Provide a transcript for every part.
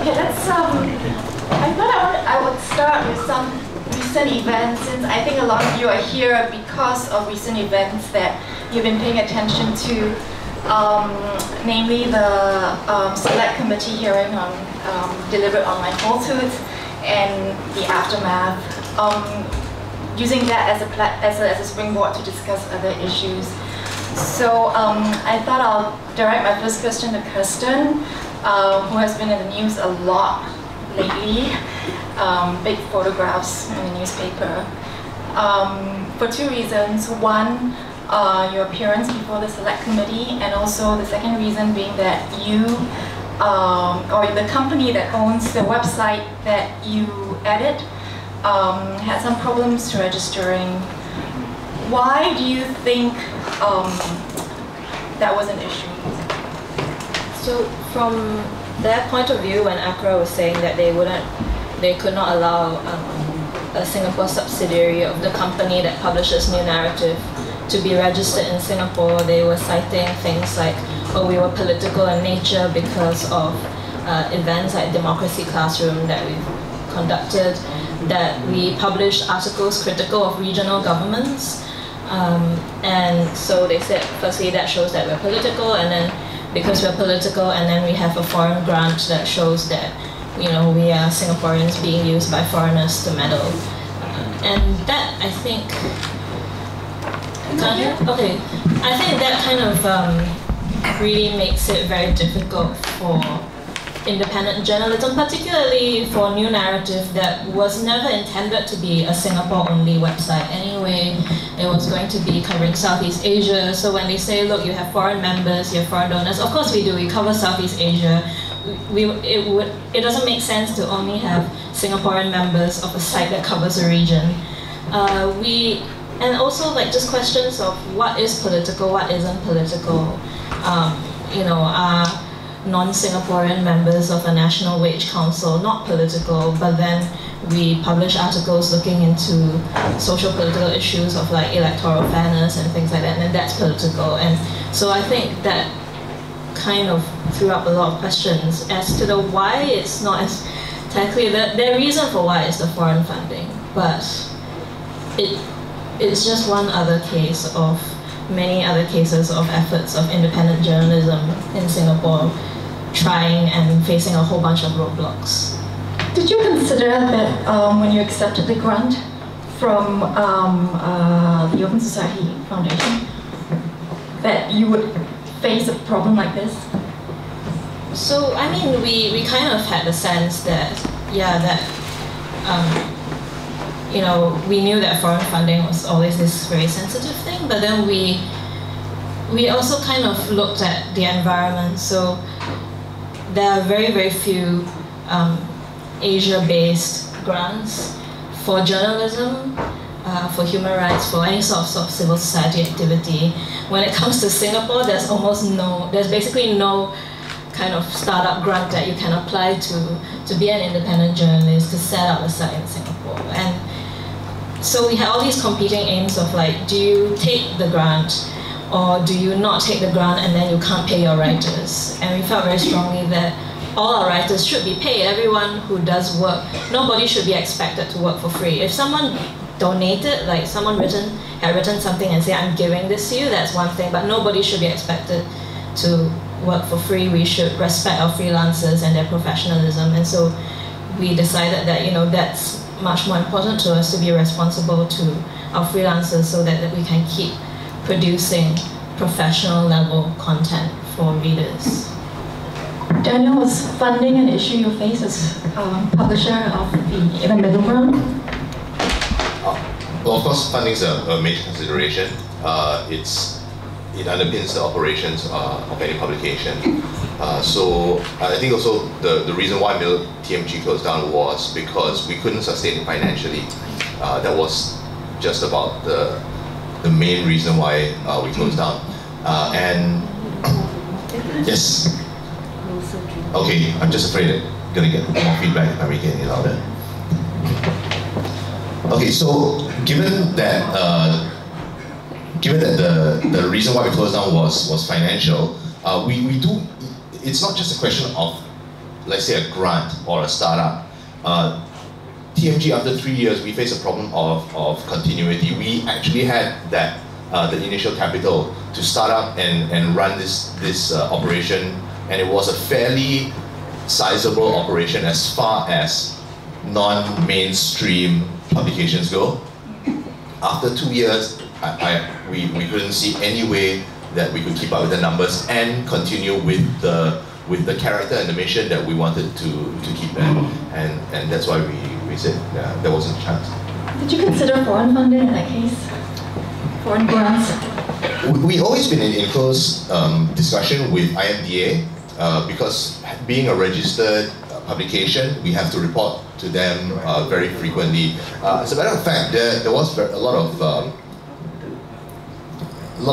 Okay, let's. I thought I would start with some recent events, since I think a lot of you are here because of recent events that you've been paying attention to, namely the Select Committee hearing on deliberate online falsehoods and the aftermath. Using that as a springboard to discuss other issues. So I thought I'll direct my first question to Kirsten, who has been in the news a lot lately. Big photographs in the newspaper. For two reasons. One, your appearance before the Select Committee, and also the second reason being that you, or the company that owns the website that you edit, had some problems registering. Why do you think that was an issue? So from their point of view, when Accra was saying that they could not allow a Singapore subsidiary of the company that publishes New Narrative to be registered in Singapore, they were citing things like, oh, we were political in nature because of events like Democracy Classroom that we've conducted, that we published articles critical of regional governments. And so they said, firstly, that shows that we're political, and then because we're political, and then we have a foreign grant that shows that, you know, we are Singaporeans being used by foreigners to meddle. And that, I think, okay, I think that kind of really makes it very difficult for independent journalism, particularly for New Narrative that was never intended to be a Singapore-only website anyway. It was going to be covering Southeast Asia. So when they say, look, you have foreign members, you have foreign donors, of course we do, we cover Southeast Asia. It doesn't make sense to only have Singaporean members of a site that covers a region. And also like just questions of what is political, what isn't political. You know, non-Singaporean members of a national wage council, not political, but then we publish articles looking into social political issues of like electoral fairness and things like that, and that's political. And so I think that kind of threw up a lot of questions as to the why it's not as technically, the reason for why is the foreign funding, but it's just one other case of many other cases of efforts of independent journalism in Singapore trying and facing a whole bunch of roadblocks. Did you consider that when you accepted the grant from the Open Society Foundation, that you would face a problem like this? So, I mean, we kind of had the sense that, yeah, that, you know, we knew that foreign funding was always this very sensitive thing, but then we also kind of looked at the environment. So there are very, very few Asia-based grants for journalism, for human rights, for any sort of civil society activity. When it comes to Singapore, there's basically no kind of startup grant that you can apply to be an independent journalist, to set up a site in Singapore. And so we had all these competing aims of like, do you take the grant, or do you not take the grant and then you can't pay your writers? And we felt very strongly that all our writers should be paid. Everyone who does work, nobody should be expected to work for free. If someone donated, like someone had written something and say, I'm giving this to you, that's one thing, but nobody should be expected to work for free. We should respect our freelancers and their professionalism. And so we decided that, you know, that's much more important to us, to be responsible to our freelancers so that we can keep producing professional level content for readers. Daniel, was funding an issue you face as publisher of the Middle Ground? Well, of course, funding is a major consideration. It underpins the operations of any publication. So I think also the reason why TMG closed down was because we couldn't sustain it financially. That was just about the main reason why we closed down. And yes. Okay, I'm just afraid I'm gonna get more feedback if I make it any louder. Okay, so given that the reason why we closed down was financial, it's not just a question of let's say a grant or a startup, TMG after 3 years, we faced a problem of continuity. We actually had that the initial capital to start up and run this operation, and it was a fairly sizable operation as far as non-mainstream publications go. After 2 years, we couldn't see any way that we could keep up with the numbers and continue with the character and the mission that we wanted to keep there. And that's why we said there wasn't a chance. Did you consider foreign funding in that case? Foreign grants? We've always been in close discussion with IMDA because being a registered publication, we have to report to them very frequently. As a matter of fact, there was a lot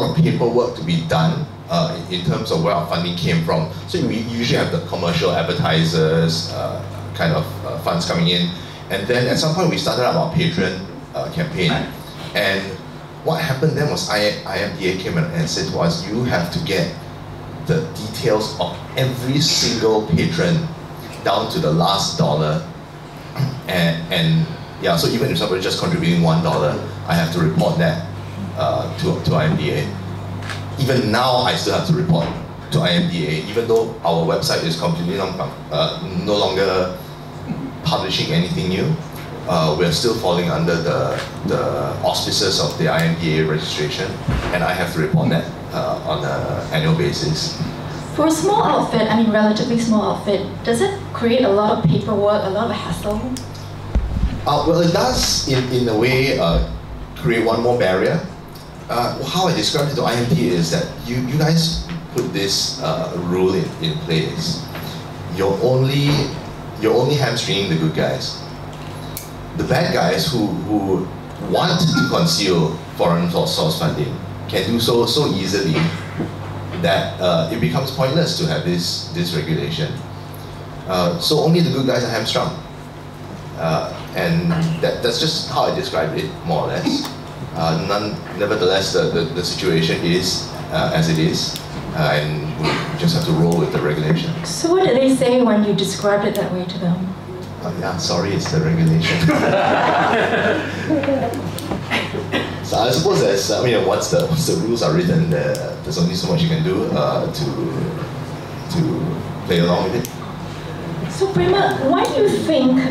of paperwork to be done in terms of where our funding came from. So we usually have the commercial advertisers kind of funds coming in, and then at some point we started up our Patreon campaign. And what happened then was IMDA came and said to us, you have to get the details of every single patron down to the last dollar, and yeah, so even if somebody's just contributing $1, I have to report that to IMDA. Even now, I still have to report to IMDA, even though our website is completely no longer publishing anything new. We're still falling under the auspices of the IMDA registration, and I have to report that on an annual basis. For a small outfit, I mean relatively small outfit, does it create a lot of paperwork, a lot of hassle? Well, it does in a way create one more barrier. How I describe it to IMDA is that you guys put this rule in place. You're only hamstringing the good guys. The bad guys who want to conceal foreign source funding can do so easily that it becomes pointless to have this regulation. So only the good guys are hamstrung. And that's just how I describe it, more or less. Nevertheless, the situation is as it is, and we just have to roll with the regulation. So what did they say when you described it that way to them? Yeah, sorry, it's the regulation. So I suppose there's, once the rules are written, there's only so much you can do to play along with it. So Braema, why do you think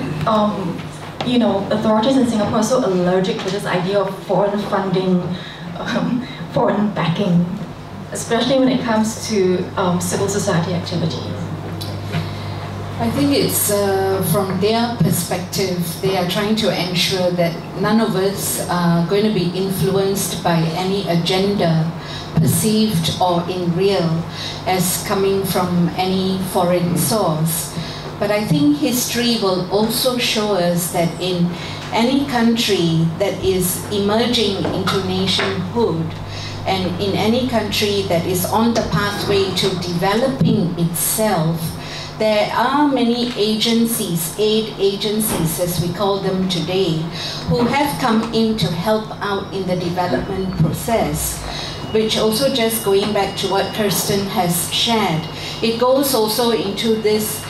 authorities in Singapore are so allergic to this idea of foreign funding, foreign backing, especially when it comes to civil society activities? I think it's from their perspective, they are trying to ensure that none of us are going to be influenced by any agenda, perceived or in real, as coming from any foreign source. But I think history will also show us that in any country that is emerging into nationhood, and in any country that is on the pathway to developing itself, there are many agencies, aid agencies as we call them today, who have come in to help out in the development process, which also, just going back to what Kirsten has shared, it goes also into this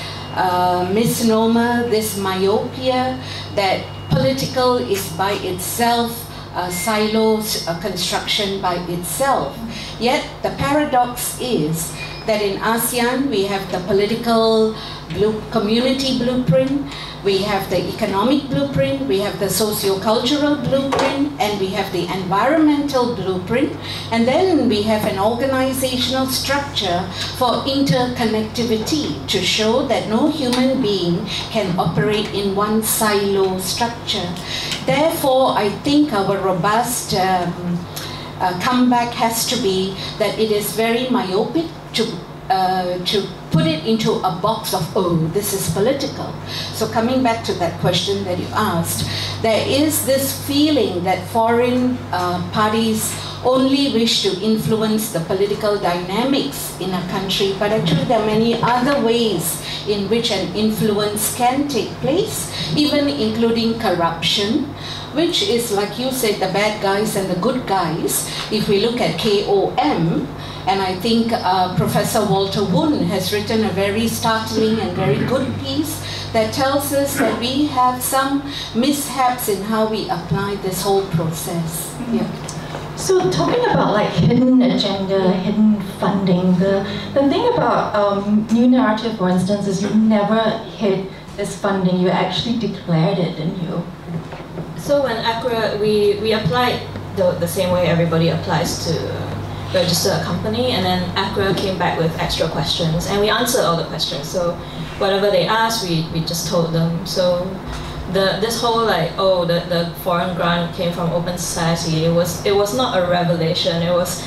misnomer, this myopia that political is by itself, silos, construction by itself. Yet the paradox is that in ASEAN we have the political community blueprint, we have the economic blueprint, we have the socio-cultural blueprint, and we have the environmental blueprint, and then we have an organizational structure for interconnectivity to show that no human being can operate in one silo structure. Therefore, I think our robust comeback has to be that it is very myopic to put it into a box of, oh, this is political. So coming back to that question that you asked, there is this feeling that foreign parties only wish to influence the political dynamics in a country, but actually there are many other ways in which an influence can take place, even including corruption, which is, like you said, the bad guys and the good guys. If we look at KOM, and I think Professor Walter Woon has written a very startling and very good piece that tells us that we have some mishaps in how we apply this whole process. Yeah. So talking about like hidden agenda, hidden funding, the thing about New Narrative, for instance, is you never hid this funding, you actually declared it, didn't you? So when ACRA, we applied the same way everybody applies to register a company, and then ACRA came back with extra questions, and we answered all the questions. So whatever they asked, we just told them. So this whole like, oh, the foreign grant came from Open Society, it was not a revelation, it was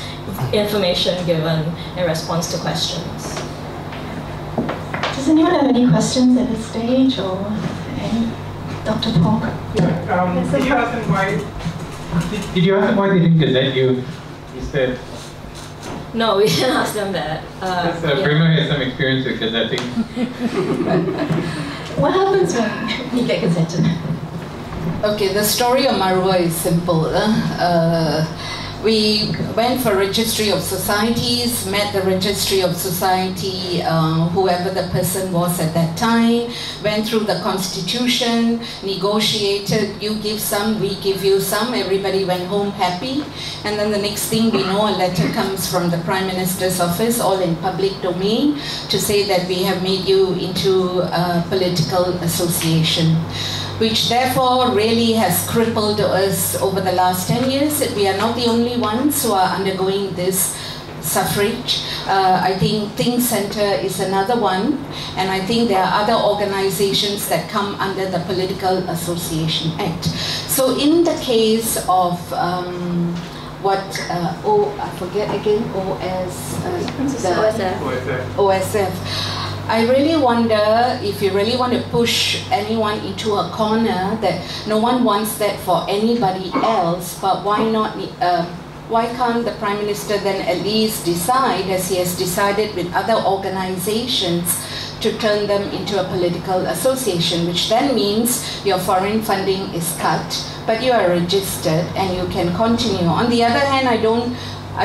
information given in response to questions. Does anyone have any questions at this stage, or any? Dr. Paul? Yeah, did you ask them why? Did you ask them why they didn't gazette you? You said. No, we didn't ask them that. Braema has some experience with gazetting. What happens when you get gazetted? Okay, the story of Marua is simple. We went for Registry of Societies, met the Registry of Society, whoever the person was at that time, went through the constitution, negotiated, you give some, we give you some, everybody went home happy. And then the next thing we know, a letter comes from the Prime Minister's office, all in public domain, to say that we have made you into a political association, which therefore really has crippled us over the last 10 years. We are not the only ones who are undergoing this suffrage. I think Think Center is another one, and I think there are other organizations that come under the Political Association Act. So in the case of I forget again, OSF. I really wonder if you really want to push anyone into a corner, that no one wants that for anybody else, but why not? Why can't the Prime Minister then at least decide, as he has decided with other organizations, to turn them into a political association, which then means your foreign funding is cut, but you are registered and you can continue. On the other hand, I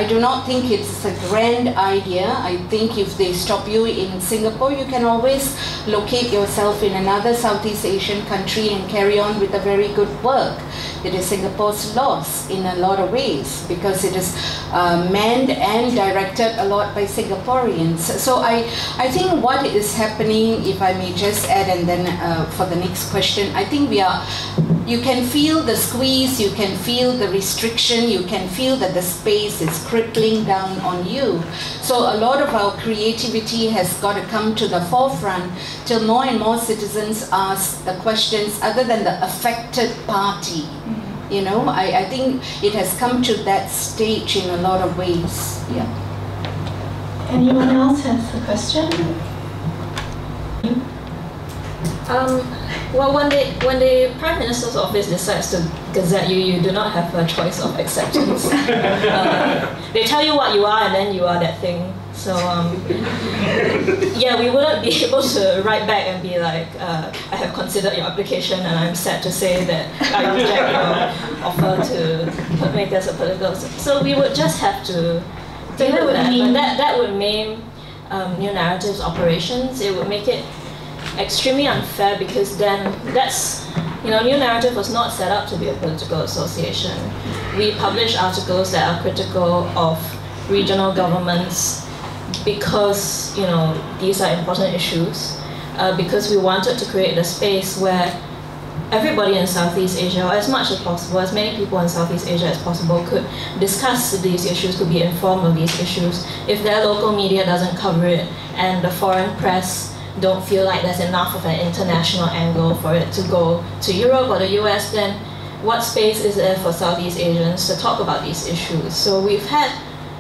do not think it's a grand idea. I think if they stop you in Singapore, you can always locate yourself in another Southeast Asian country and carry on with a very good work. It is Singapore's loss in a lot of ways, because it is manned and directed a lot by Singaporeans. So I think what is happening, if I may just add, and then for the next question, I think you can feel the squeeze, you can feel the restriction, you can feel that the space is crippling down on you. So a lot of our creativity has got to come to the forefront till more and more citizens ask the questions other than the affected party. You know, I think it has come to that stage in a lot of ways. Yeah. Anyone else has a question? Well, when the Prime Minister's office decides to gazette you, you do not have a choice of acceptance. They tell you what you are, and then you are that thing. So yeah, we wouldn't be able to write back and be like, I have considered your application and I'm sad to say that I reject your offer to make us a political. So we would just have to deal with that. But that would maim New Narrative's operations. It would make it extremely unfair, because then New Narrative was not set up to be a political association. We publish articles that are critical of regional governments because these are important issues, because we wanted to create a space where everybody in Southeast Asia, or as much as possible, as many people in Southeast Asia as possible, could discuss these issues, could be informed of these issues. If their local media doesn't cover it and the foreign press don't feel like there's enough of an international angle for it to go to Europe or the US, then what space is there for Southeast Asians to talk about these issues? So we've had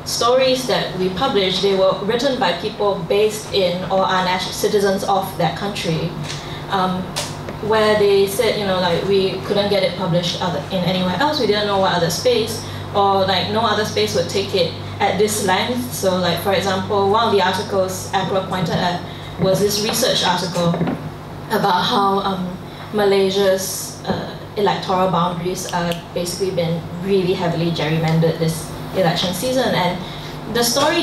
stories that we published, they were written by people based in or are citizens of that country, where they said, like, we couldn't get it published in anywhere else, we didn't know what other space, or like no other space would take it at this length. So like for example, one of the articles Akra pointed at was this research article about how Malaysia's electoral boundaries are basically been really heavily gerrymandered this election season. And the story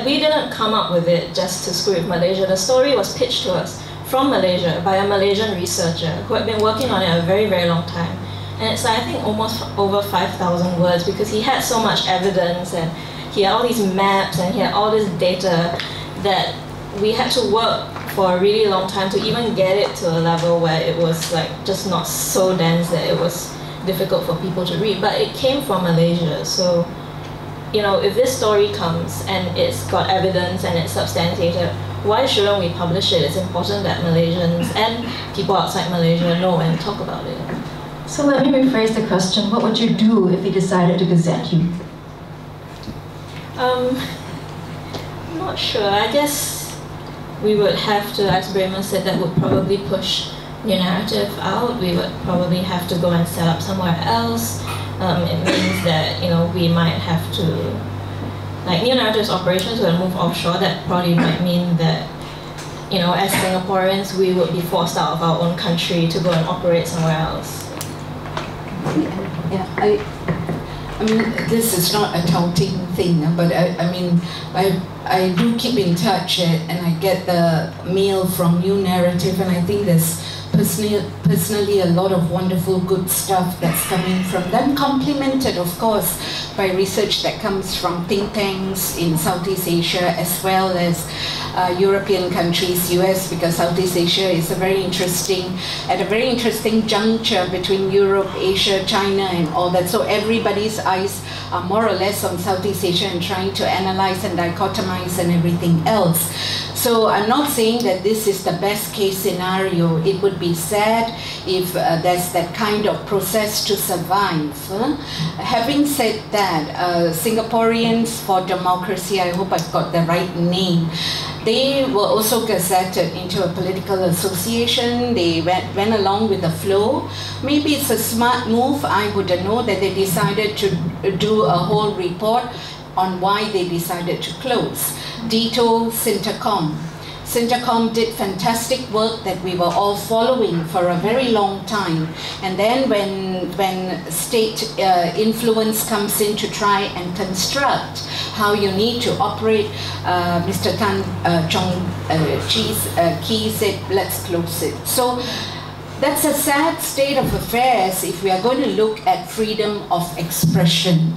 we didn't come up with it just to screw with Malaysia. The story was pitched to us from Malaysia by a Malaysian researcher who had been working on it a very, very long time. And it's, I think, almost over 5,000 words because he had so much evidence and he had all these maps and he had all this data that we had to work for a really long time to even get it to a level where it was like just not so dense that it was difficult for people to read. But it came from Malaysia, so you know, if this story comes and it's got evidence and it's substantiated, why shouldn't we publish it? It's important that Malaysians and people outside Malaysia know and talk about it. So let me rephrase the question. What would you do if they decided to gazette you? I'm not sure. I guess we would have to, as Braema said, that would probably push New Narrative out. We would probably have to go and set up somewhere else. It means that, you know, we might have to, like New Narrative's operations will move offshore. That probably might mean that, you know, as Singaporeans, we would be forced out of our own country to go and operate somewhere else. Yeah, I mean, this is not a touting thing, but I mean, I do keep in touch and I get the mail from New Narrative, and I think there's personally a lot of wonderful good stuff that's coming from them, complemented of course by research that comes from think tanks in Southeast Asia as well as European countries, US, because Southeast Asia is at a very interesting juncture between Europe, Asia, China and all that. So everybody's eyes are more or less on Southeast Asia and trying to analyze and dichotomize and everything else. So I'm not saying that this is the best case scenario. It would be sad if there's that kind of process to survive. Having said that, Singaporeans for Democracy, I hope I've got the right name, they were also gazetted into a political association. They went along with the flow. Maybe it's a smart move. I wouldn't know that they decided to do a whole report on why they decided to close. Dito Sintercom. Sintercom did fantastic work that we were all following for a very long time. And then when state influence comes in to try and construct how you need to operate, Mr. Tan Kee said, let's close it. So that's a sad state of affairs if we are going to look at freedom of expression.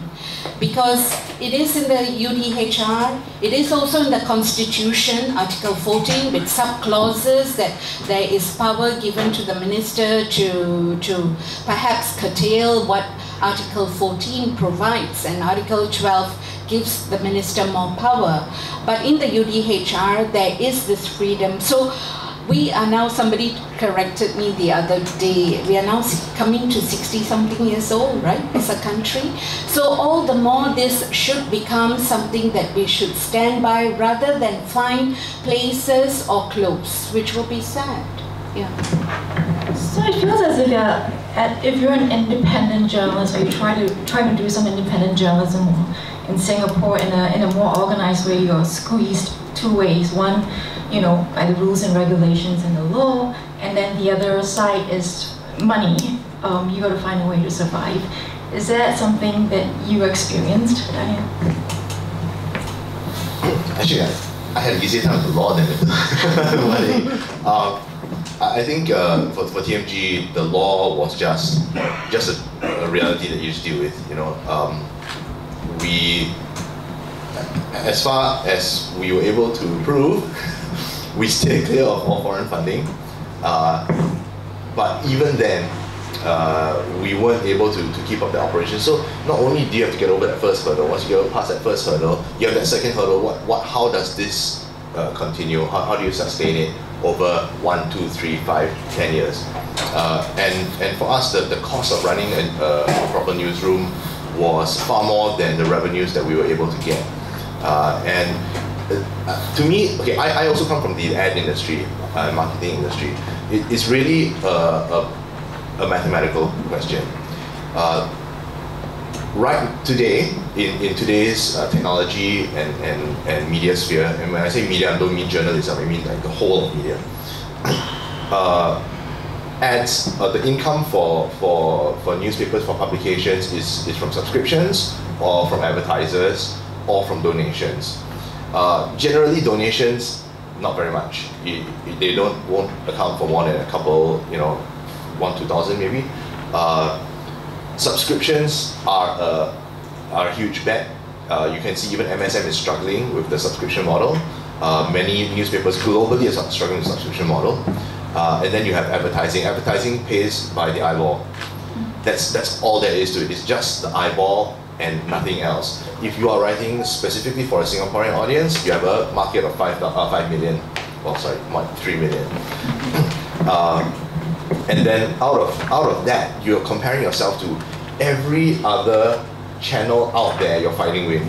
Because it is in the UDHR, it is also in the Constitution, Article 14, with sub-clauses that there is power given to the minister to perhaps curtail what Article 14 provides, and Article 12 gives the minister more power. But in the UDHR, there is this freedom. So we are now, somebody corrected me the other day, we are now coming to 60-something years old, right, as a country. So all the more this should become something that we should stand by rather than find places or close, which will be sad. Yeah. So it feels as if you're an independent journalist, or you try to do some independent journalism in Singapore in a more organized way, you're squeezed two ways. One, you know, by the rules and regulations and the law, and then the other side is money. You got to find a way to survive. Is that something that you experienced, Diane? Actually, I had an easier time with the law than with money. I think for TMG, the law was just a reality that you just deal with. You know, as far as we were able to prove, we stay clear of all foreign funding, but even then, we weren't able to keep up the operation. So not only do you have to get over that first hurdle, once you get past that first hurdle, you have that second hurdle. How does this continue? How do you sustain it over 1, 2, 3, 5, 10 years? And for us, the cost of running a proper newsroom was far more than the revenues that we were able to get. To me, okay, I also come from the ad industry, marketing industry. It's really a mathematical question. right today, in today's technology and media sphere, and when I say media, I don't mean journalism, I mean like the whole of media. Ads, the income for newspapers, for publications is from subscriptions, or from advertisers, or from donations. Generally, donations, not very much. They won't account for more than a couple, 1,000-2,000 maybe. Subscriptions are a huge bet. You can see even MSM is struggling with the subscription model. Many newspapers globally are struggling with the subscription model. And then you have advertising. Advertising pays by the eyeball. That's all there is to it. It's just the eyeball and nothing else. If you are writing specifically for a Singaporean audience, you have a market of 5 million. Well, sorry, 3 million. And then out of that, you're comparing yourself to every other channel out there you're fighting with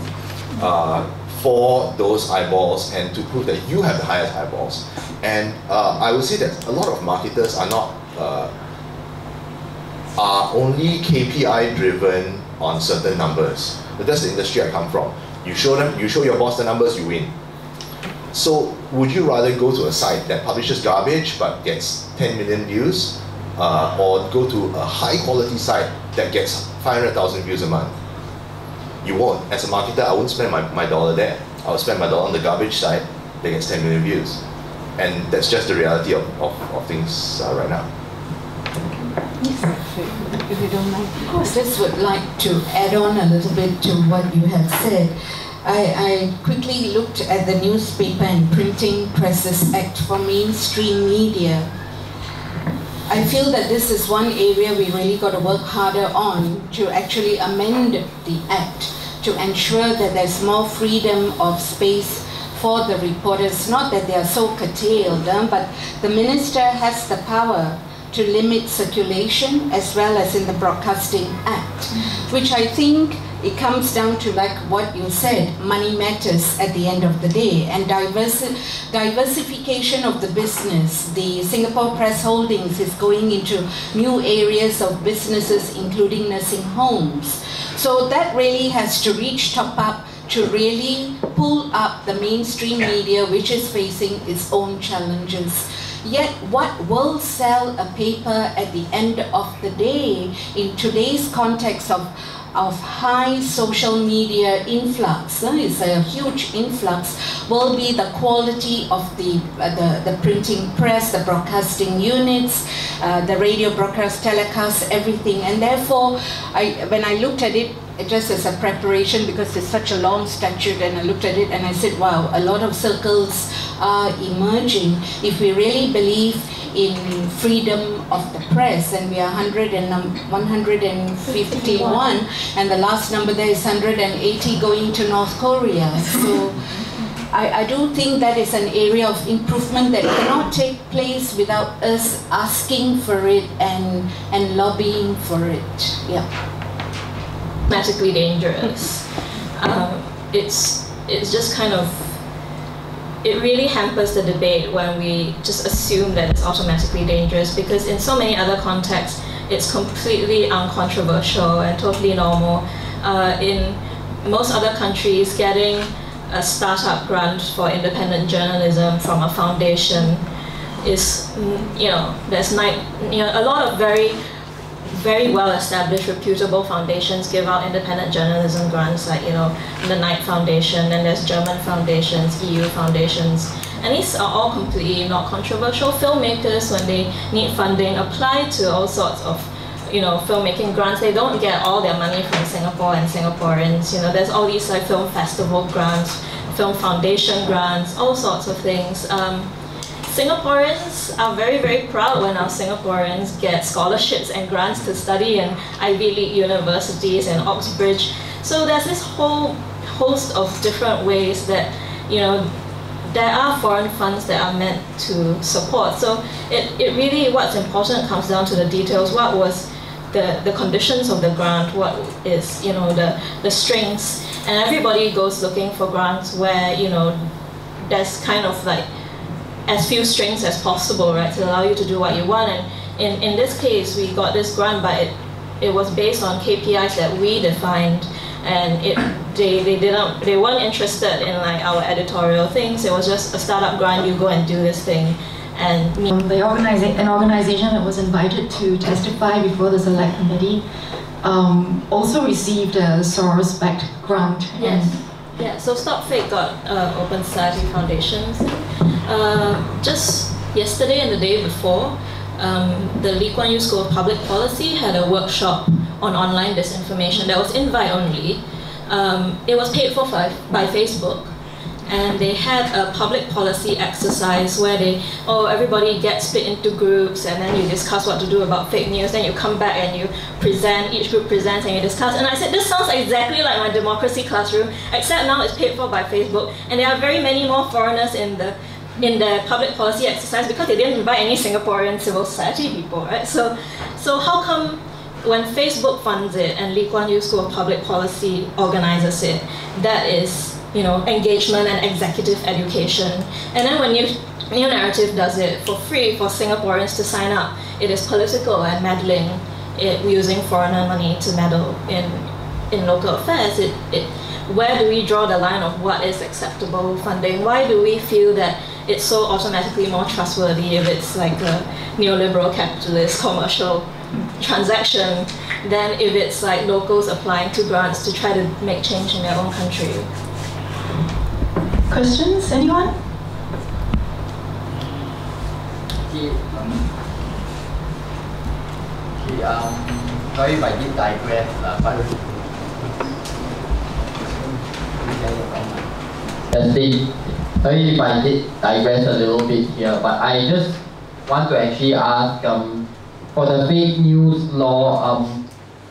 for those eyeballs, and to prove that you have the highest eyeballs. And I would say that a lot of marketers are not are only KPI driven on certain numbers. But that's the industry I come from. You show your boss the numbers, you win. So would you rather go to a site that publishes garbage but gets 10 million views, or go to a high quality site that gets 500,000 views a month? You won't. As a marketer, I won't spend my dollar there. I will spend my dollar on the garbage site that gets 10 million views. And that's just the reality of things right now. If you don't mind, I just would like to add on a little bit to what you have said. I quickly looked at the Newspaper and Printing Presses Act for mainstream media. I feel that this is one area we really got to work harder on, to actually amend the act to ensure that there's more freedom of space for the reporters. Not that they are so curtailed, but the minister has the power to limit circulation, as well as in the Broadcasting Act, which I think it comes down to, like what you said, money matters at the end of the day, and diversification of the business. The Singapore Press Holdings is going into new areas of businesses, including nursing homes. So that really has to reach top up to really pull up the mainstream media, which is facing its own challenges. Yet what will sell a paper at the end of the day in today's context of high social media influx, it's a huge influx, will be the quality of the printing press, the broadcasting units, the radio broadcast, telecast, everything. And therefore, when I looked at it, just as a preparation, because it's such a long statute, and I looked at it and I said, wow, a lot of circles are emerging. If we really believe in freedom of the press, and we are 151, and the last number there is 180 going to North Korea. So I do think that is an area of improvement that cannot take place without us asking for it and lobbying for it. Yeah. Automatically dangerous. It's just kind of, it really hampers the debate when we just assume that it's automatically dangerous, because in so many other contexts it's completely uncontroversial and totally normal. In most other countries, getting a startup grant for independent journalism from a foundation is, there's a lot of very well-established, reputable foundations give out independent journalism grants, like, the Knight Foundation, and there's German foundations, EU foundations, and these are all completely not controversial. Filmmakers, when they need funding, apply to all sorts of, filmmaking grants. They don't get all their money from Singapore and Singaporeans. There's all these like film festival grants, film foundation grants, all sorts of things. Singaporeans are very, very proud when our Singaporeans get scholarships and grants to study in Ivy League universities and Oxbridge. So there's this whole host of different ways that, there are foreign funds that are meant to support. So it really, what's important comes down to the details. What was the conditions of the grant? What is, the strings? And everybody goes looking for grants where, there's kind of like as few strings as possible, right, to allow you to do what you want. And in this case, we got this grant, but it was based on KPIs that we defined, and they weren't interested in like our editorial things. It was just a startup grant, you go and do this thing. And an organization that was invited to testify before the select committee also received a Soros-backed grant. Yes. Yeah, so Stop Fake got Open Society Foundation. Just yesterday and the day before, the Lee Kuan Yew School of Public Policy had a workshop on online disinformation that was invite only. It was paid for by Facebook, and they had a public policy exercise where everybody gets split into groups, and then you discuss what to do about fake news, then you come back and you present, each group presents and you discuss. And I said, this sounds exactly like my democracy classroom, except now it's paid for by Facebook, and there are very many more foreigners in the public policy exercise because they didn't invite any Singaporean civil society people, right? So how come when Facebook funds it and Lee Kuan Yew School of Public Policy organizes it, that is, engagement and executive education. And then when New Narrative does it for free for Singaporeans to sign up, it is political and meddling, using foreigner money to meddle in local affairs. Where do we draw the line of what is acceptable funding? Why do we feel that it's so automatically more trustworthy if it's like a neoliberal capitalist commercial transaction than if it's like locals applying to grants to try to make change in their own country? Questions, anyone? Sorry if I did digress, but sorry if I did digress a little bit here, but I just want to actually ask, for the fake news law,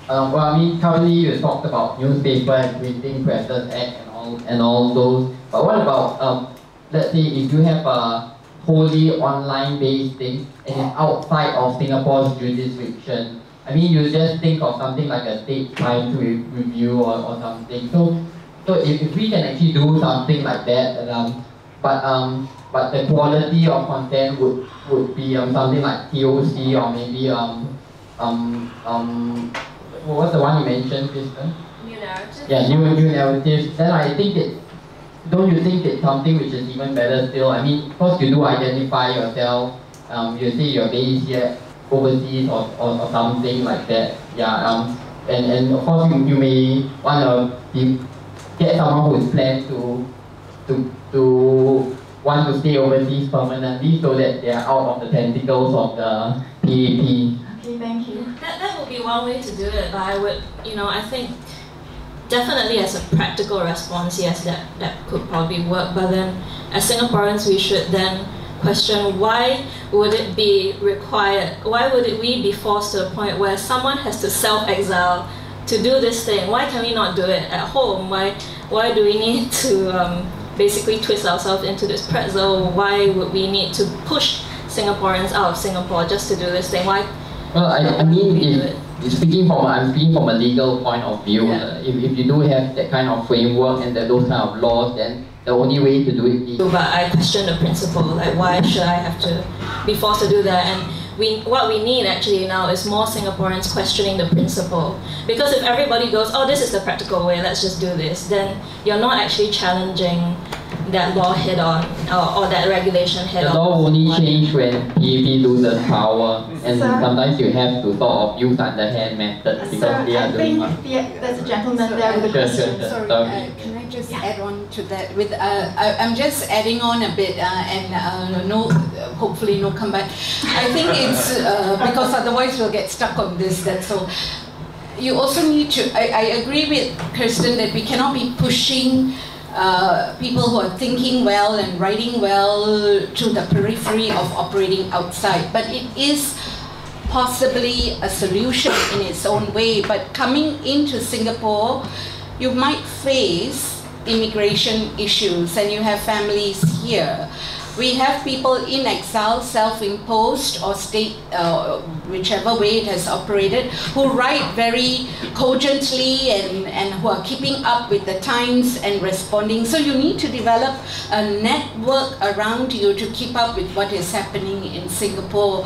well, I mean, currently you talked about newspaper and printing presses act and all those, but what about, let's say if you have a wholly online-based thing and it's outside of Singapore's jurisdiction? I mean, you just think of something like a state crime review or something. So if we can actually do something like that, but the quality of content would be something like TOC or maybe what was the one you mentioned, Kirsten? New Narrative. Yeah, new narrative. Then I think don't you think it's something which is even better still? I mean, of course you do identify yourself. You say you're based here overseas or something like that. Yeah. And of course you may want to get someone who is planned to want to stay overseas permanently so that they are out of the tentacles of the PAP. Okay, thank you. That would be one way to do it, but I would, I think definitely as a practical response, yes, that could probably work. But then as Singaporeans, we should then question, why would it be required, why would we be forced to a point where someone has to self-exile to do this thing? Why can we not do it at home? Why do we need to basically twist ourselves into this pretzel? Why would we need to push Singaporeans out of Singapore just to do this thing? Why? Well, I mean, I'm speaking from a legal point of view. Yeah. If you do have that kind of framework and those kind of laws, then the only way to do it is... But I question the principle, like why should I have to be forced to do that? And what we need actually now is more Singaporeans questioning the principle. Because if everybody goes, oh, this is the practical way, let's just do this, then you're not actually challenging that law head-on or that regulation head-on. The law will only change when PAP loses power, and sometimes you have to sort of use underhand methods because they are doing much. There's a gentleman there with a question. Sure. Sorry, can I just add on to that? I'm just adding on a bit, hopefully no comeback. I think it's because otherwise we'll get stuck on this. That's all. You also need to. I agree with Kirsten that we cannot be pushing people who are thinking well and writing well to the periphery of operating outside. But it is possibly a solution in its own way. But coming into Singapore, you might face immigration issues, and you have families here. We have people in exile, self-imposed or state, whichever way it has operated, who write very cogently and who are keeping up with the times and responding. So you need to develop a network around you to keep up with what is happening in Singapore.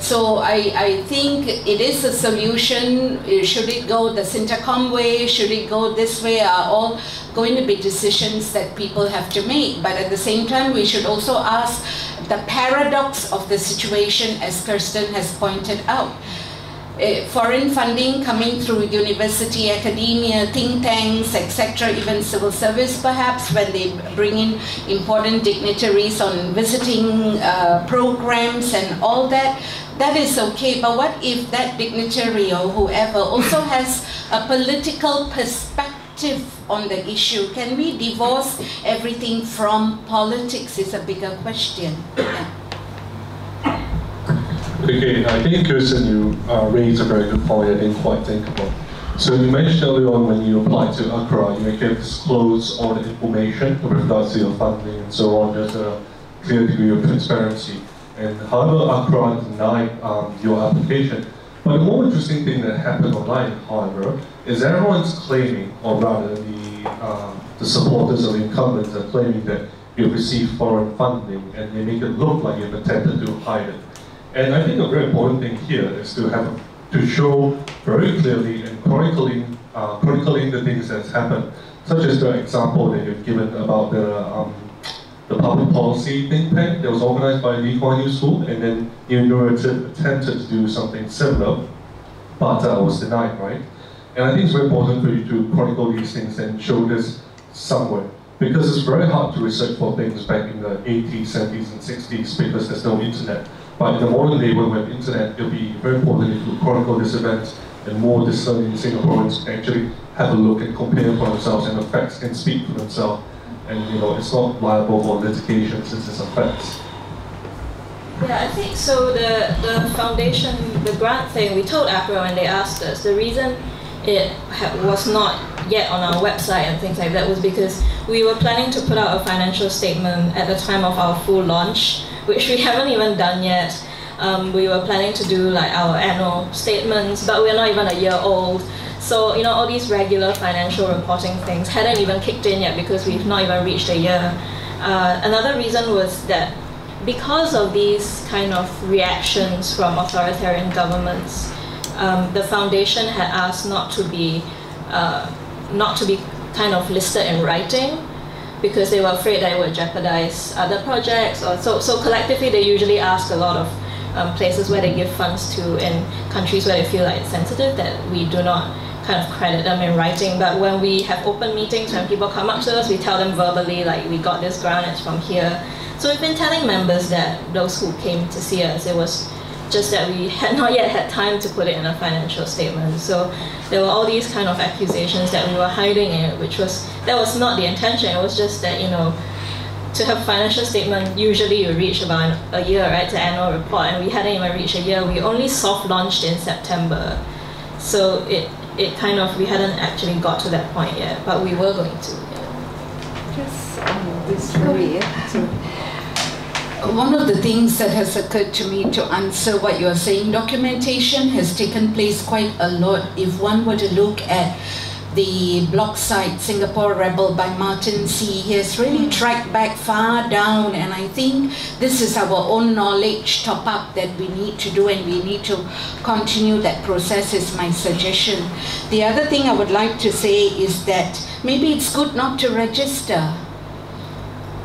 So I think it is a solution. Should it go the Sintercom way? Should it go this way? Are all going to be decisions that people have to make. But at the same time, we should also ask the paradox of the situation, as Kirsten has pointed out. Foreign funding coming through university, academia, think tanks, etc., even civil service perhaps, when they bring in important dignitaries on visiting programs and all that, that is okay. But what if that dignitary or whoever also has a political perspective on the issue? Can we divorce everything from politics is a bigger question. Yeah. Okay, I think Kirsten, you raised a very good point I didn't quite think about. So you mentioned earlier on when you applied to Accra, you make it disclose all the information with regards to your funding and so on. There's a clear degree of transparency. And however, Accra denied your application. But the more interesting thing that happened online, however, is everyone's claiming, or rather the supporters of the incumbents are claiming that you've received foreign funding, and they make it look like you've attempted to hide it. And I think a very important thing here is to show very clearly and chronicling the things that's happened, such as the example that you've given about the public policy think tank that was organized by Lee Kuan Yew School, and then you attempted to do something similar, but was denied, right? And I think it's very important for you to chronicle these things and show this somewhere, because it's very hard to research for things back in the 80s, 70s, and 60s because there's no internet. But in the modern day, when we have internet, it'll be very important if you chronicle this event, and more discerning Singaporeans can actually have a look and compare for themselves, and the facts can speak for themselves. And it's not liable for litigation since it's a fact. Yeah, I think so. The foundation, the grant thing, we told APRA when they asked us, the reason it was not yet on our website and things like that was because we were planning to put out a financial statement at the time of our full launch, which we haven't even done yet. We were planning to do like our annual statements, but we're not even a year old. So, all these regular financial reporting things hadn't even kicked in yet because we've not even reached a year. Another reason was that because of these kind of reactions from authoritarian governments, the foundation had asked not to be kind of listed in writing, because they were afraid that it would jeopardize other projects. Or so collectively, they usually ask a lot of places where they give funds to in countries where they feel like it's sensitive, that we do not kind of credit them in writing. But when we have open meetings, when people come up to us, we tell them verbally, like, we got this grant, it's from here. So we've been telling members that, those who came to see us, it was just that we had not yet had time to put it in a financial statement. So there were all these kind of accusations that we were hiding it, that was not the intention. It was just that, to have a financial statement, usually you reach about a year, right, to annual report, and we hadn't even reached a year. We only soft launched in September. So we hadn't actually got to that point yet, but we were going to. Yeah. Just one of the things that has occurred to me to answer what you are saying, documentation has taken place quite a lot. If one were to look at the blog site Singapore Rebel by Martin C, he has really tracked back far down, and I think this is our own knowledge top up that we need to do, and we need to continue that process, is my suggestion. The other thing I would like to say is that maybe it's good not to register.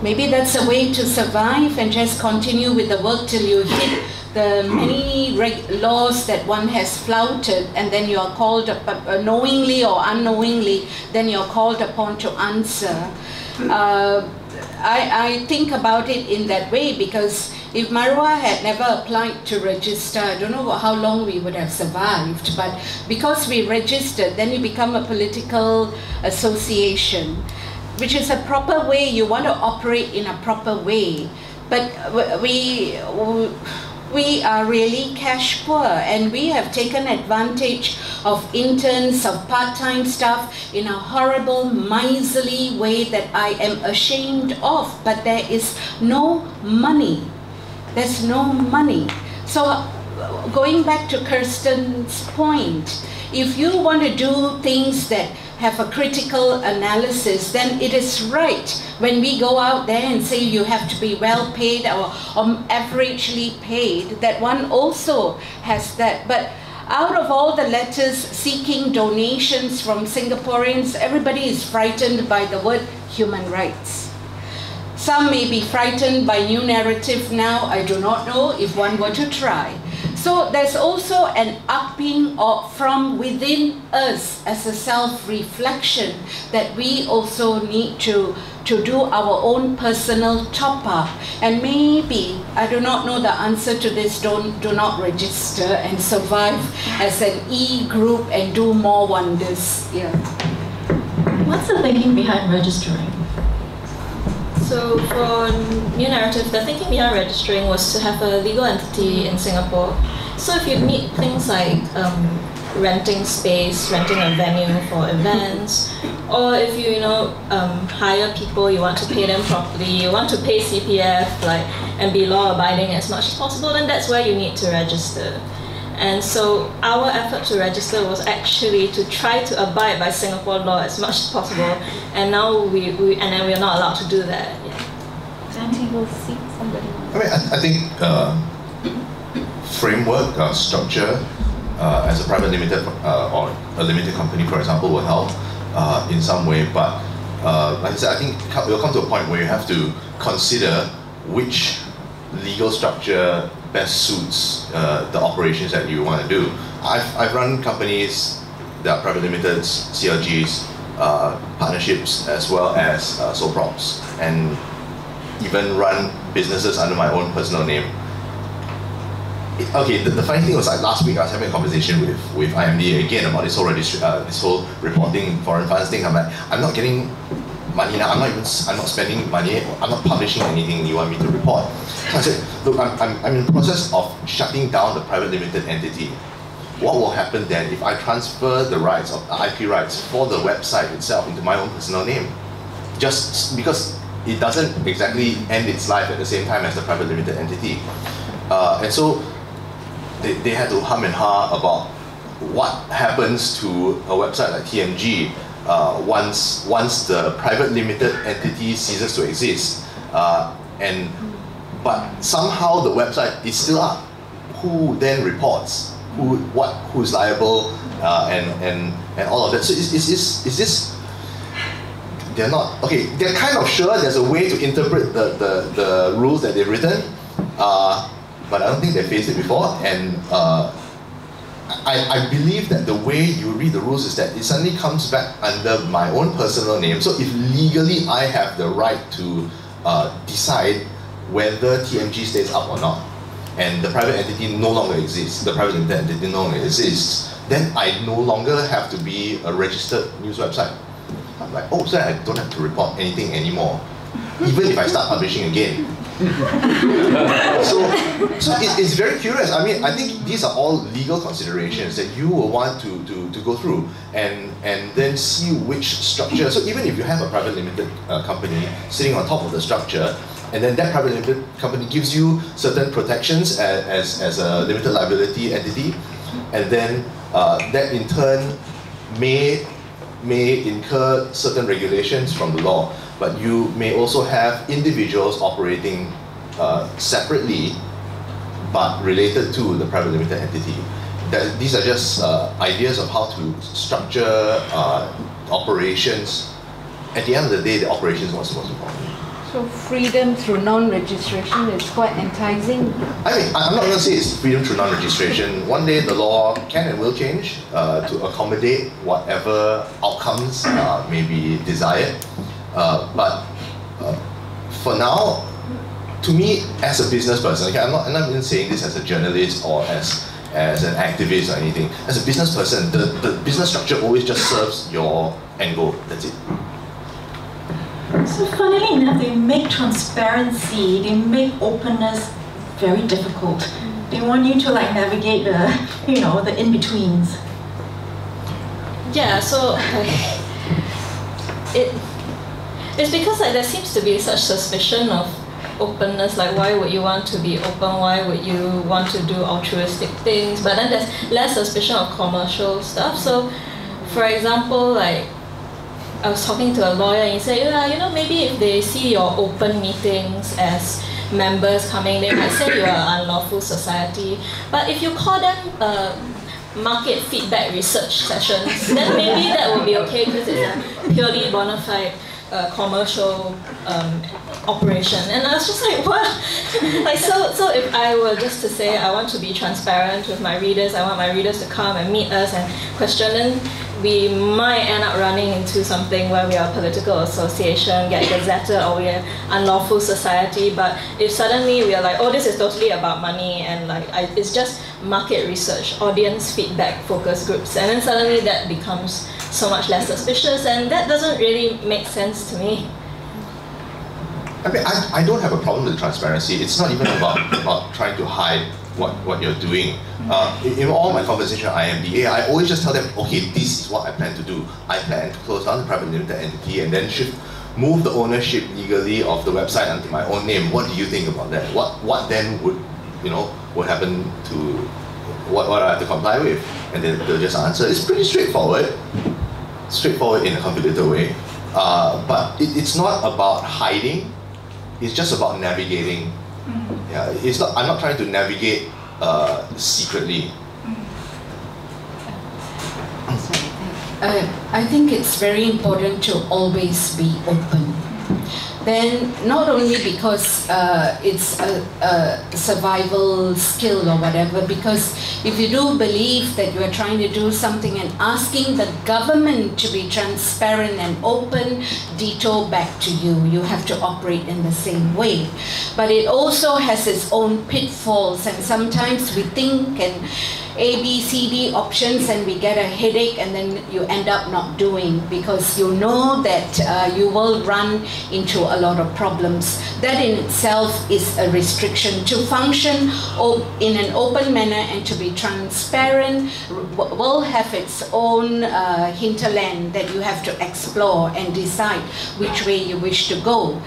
Maybe that's a way to survive and just continue with the work till you hit the many laws that one has flouted, and then you are called, knowingly or unknowingly, then you're called upon to answer. I think about it in that way, because if Marwa had never applied to register, I don't know how long we would have survived, but because we registered, then you become a political association, which is a proper way. You want to operate in a proper way. But we are really cash poor, and we have taken advantage of interns, of part-time staff in a horrible, miserly way that I am ashamed of. But there is no money. There's no money. So going back to Kirsten's point, if you want to do things that have a critical analysis, then it is right when we go out there and say you have to be well paid or averagely paid, that one also has that. But out of all the letters seeking donations from Singaporeans, everybody is frightened by the word human rights. Some may be frightened by new narrative now, I do not know, if one were to try. So there's also an upping from within us as a self-reflection that we also need to do our own personal top-up. And maybe, I do not know the answer to this, do not register and survive as an E-group and do more wonders. Yeah. What's the thinking behind registering? So for New Narrative, the thinking behind registering was to have a legal entity in Singapore. So if you need things like renting space, renting a venue for events, or if you hire people, you want to pay them properly, you want to pay CPF and be law-abiding as much as possible, then that's where you need to register. And so our effort to register was actually to try to abide by Singapore law as much as possible, and now we're not allowed to do that. Santi will see somebody. I mean, I think framework structure as a private limited or a limited company, for example, will help in some way. But like I said, I think it will come to a point where you have to consider which legal structure best suits the operations that you want to do. I've run companies that are private limiteds, CLGs, partnerships, as well as sole props, and even run businesses under my own personal name. Okay, the funny thing was, like, last week I was having a conversation with IMD again about this whole this whole reporting foreign funds thing. I'm like, I'm not getting money now. I'm not spending money. I'm not publishing anything you want me to report. So I said, look, I'm in the process of shutting down the private limited entity. What will happen then if I transfer the rights of IP rights for the website itself into my own personal name? Just because it doesn't exactly end its life at the same time as the private limited entity. And so they had to hum and ha about what happens to a website like TMG once the private limited entity ceases to exist. But somehow the website is still up. Who then reports? Who's liable? And all of that. So is this? They're not okay. They're kind of sure there's a way to interpret the rules that they've written. But I don't think they faced it before, and I believe that the way you read the rules is that it suddenly comes back under my own personal name. So if legally I have the right to decide whether TMG stays up or not, and the private entity no longer exists, the private limited entity no longer exists, then I no longer have to be a registered news website. I'm like, oh, so I don't have to report anything anymore, even if I start publishing again. So it's very curious. I mean, I think these are all legal considerations that you will want to go through and then see which structure. So even if you have a private limited company sitting on top of the structure, and then that private limited company gives you certain protections as a limited liability entity, and then that in turn may incur certain regulations from the law. But you may also have individuals operating separately, but related to the private limited entity. These are just ideas of how to structure operations. At the end of the day, the operations was most important. So freedom through non-registration is quite enticing. I mean, I'm not going to say it's freedom through non-registration. One day the law can and will change to accommodate whatever outcomes may be desired. But for now, to me, as a business person, okay, I'm not even saying this as a journalist or as an activist or anything. As a business person, the business structure always just serves your end goal. That's it. So funnily enough, they make transparency, they make openness very difficult. They want you to navigate the in-betweens. Yeah, so it's because there seems to be such suspicion of openness, like why would you want to be open, why would you want to do altruistic things, but then there's less suspicion of commercial stuff. So for example, I was talking to a lawyer and he said, yeah, you know, maybe if they see your open meetings as members coming, they might say you are an unlawful society. But if you call them market feedback research sessions, then maybe that will be okay because it's a purely bona fide commercial operation. And I was just like, what? Like, so if I were just to say I want to be transparent with my readers, I want my readers to come and meet us and question, then we might end up running into something where we are a political association, get gazetted, or we're unlawful society. But if suddenly we are like, oh, this is totally about money, and like it's just market research, audience feedback focus groups, and then suddenly that becomes so much less suspicious, and that doesn't really make sense to me. I mean, I don't have a problem with transparency. It's not even about trying to hide what you're doing. In all my conversation at IMDA, I always just tell them, okay, this is what I plan to do. I plan to close down the private limited entity and then move the ownership legally of the website under my own name. What do you think about that? What then would happen to what I have to comply with? And then they'll just answer. It's pretty straightforward in a convoluted way. But it's not about hiding. It's just about navigating. Yeah, I'm not trying to navigate secretly. I think it's very important to always be open. Then, not only because it's a survival skill or whatever, because if you do believe that you are trying to do something and asking the government to be transparent and open, ditto back to you. You have to operate in the same way. But it also has its own pitfalls, and sometimes we think and A, B, C, D options and we get a headache, and then you end up not doing because you know that you will run into a lot of problems. That in itself is a restriction. To function in an open manner and to be transparent will have its own hinterland that you have to explore and decide which way you wish to go.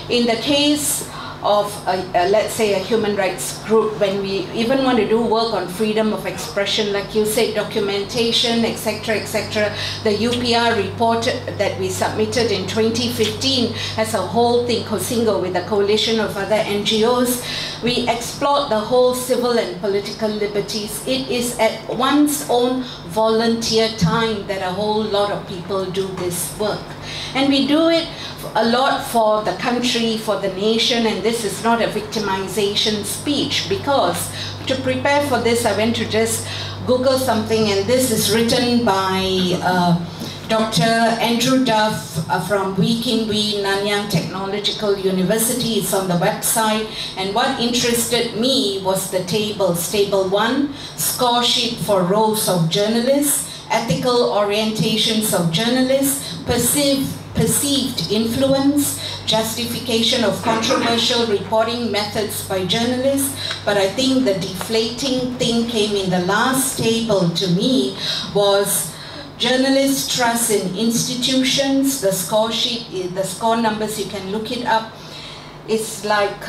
In the case of, let's say, a human rights group, when we even want to do work on freedom of expression, like you said, documentation, etc., etc., the UPR report that we submitted in 2015 as a whole thing, COSINGO, with a coalition of other NGOs, we explored the whole civil and political liberties. It is at one's own volunteer time that a whole lot of people do this work. And we do it a lot for the country, for the nation, and this is not a victimization speech, because to prepare for this, I went to just Google something, and this is written by Dr. Andrew Duff from Wee Kim Wee Nanyang Technological University. It's on the website, and what interested me was the tables. Table 1, score sheet for roles of journalists, ethical orientations of journalists, perceived influence, justification of controversial reporting methods by journalists. But I think the deflating thing came in the last table to me was journalists' trust in institutions. The score sheet, the score numbers, you can look it up. It's like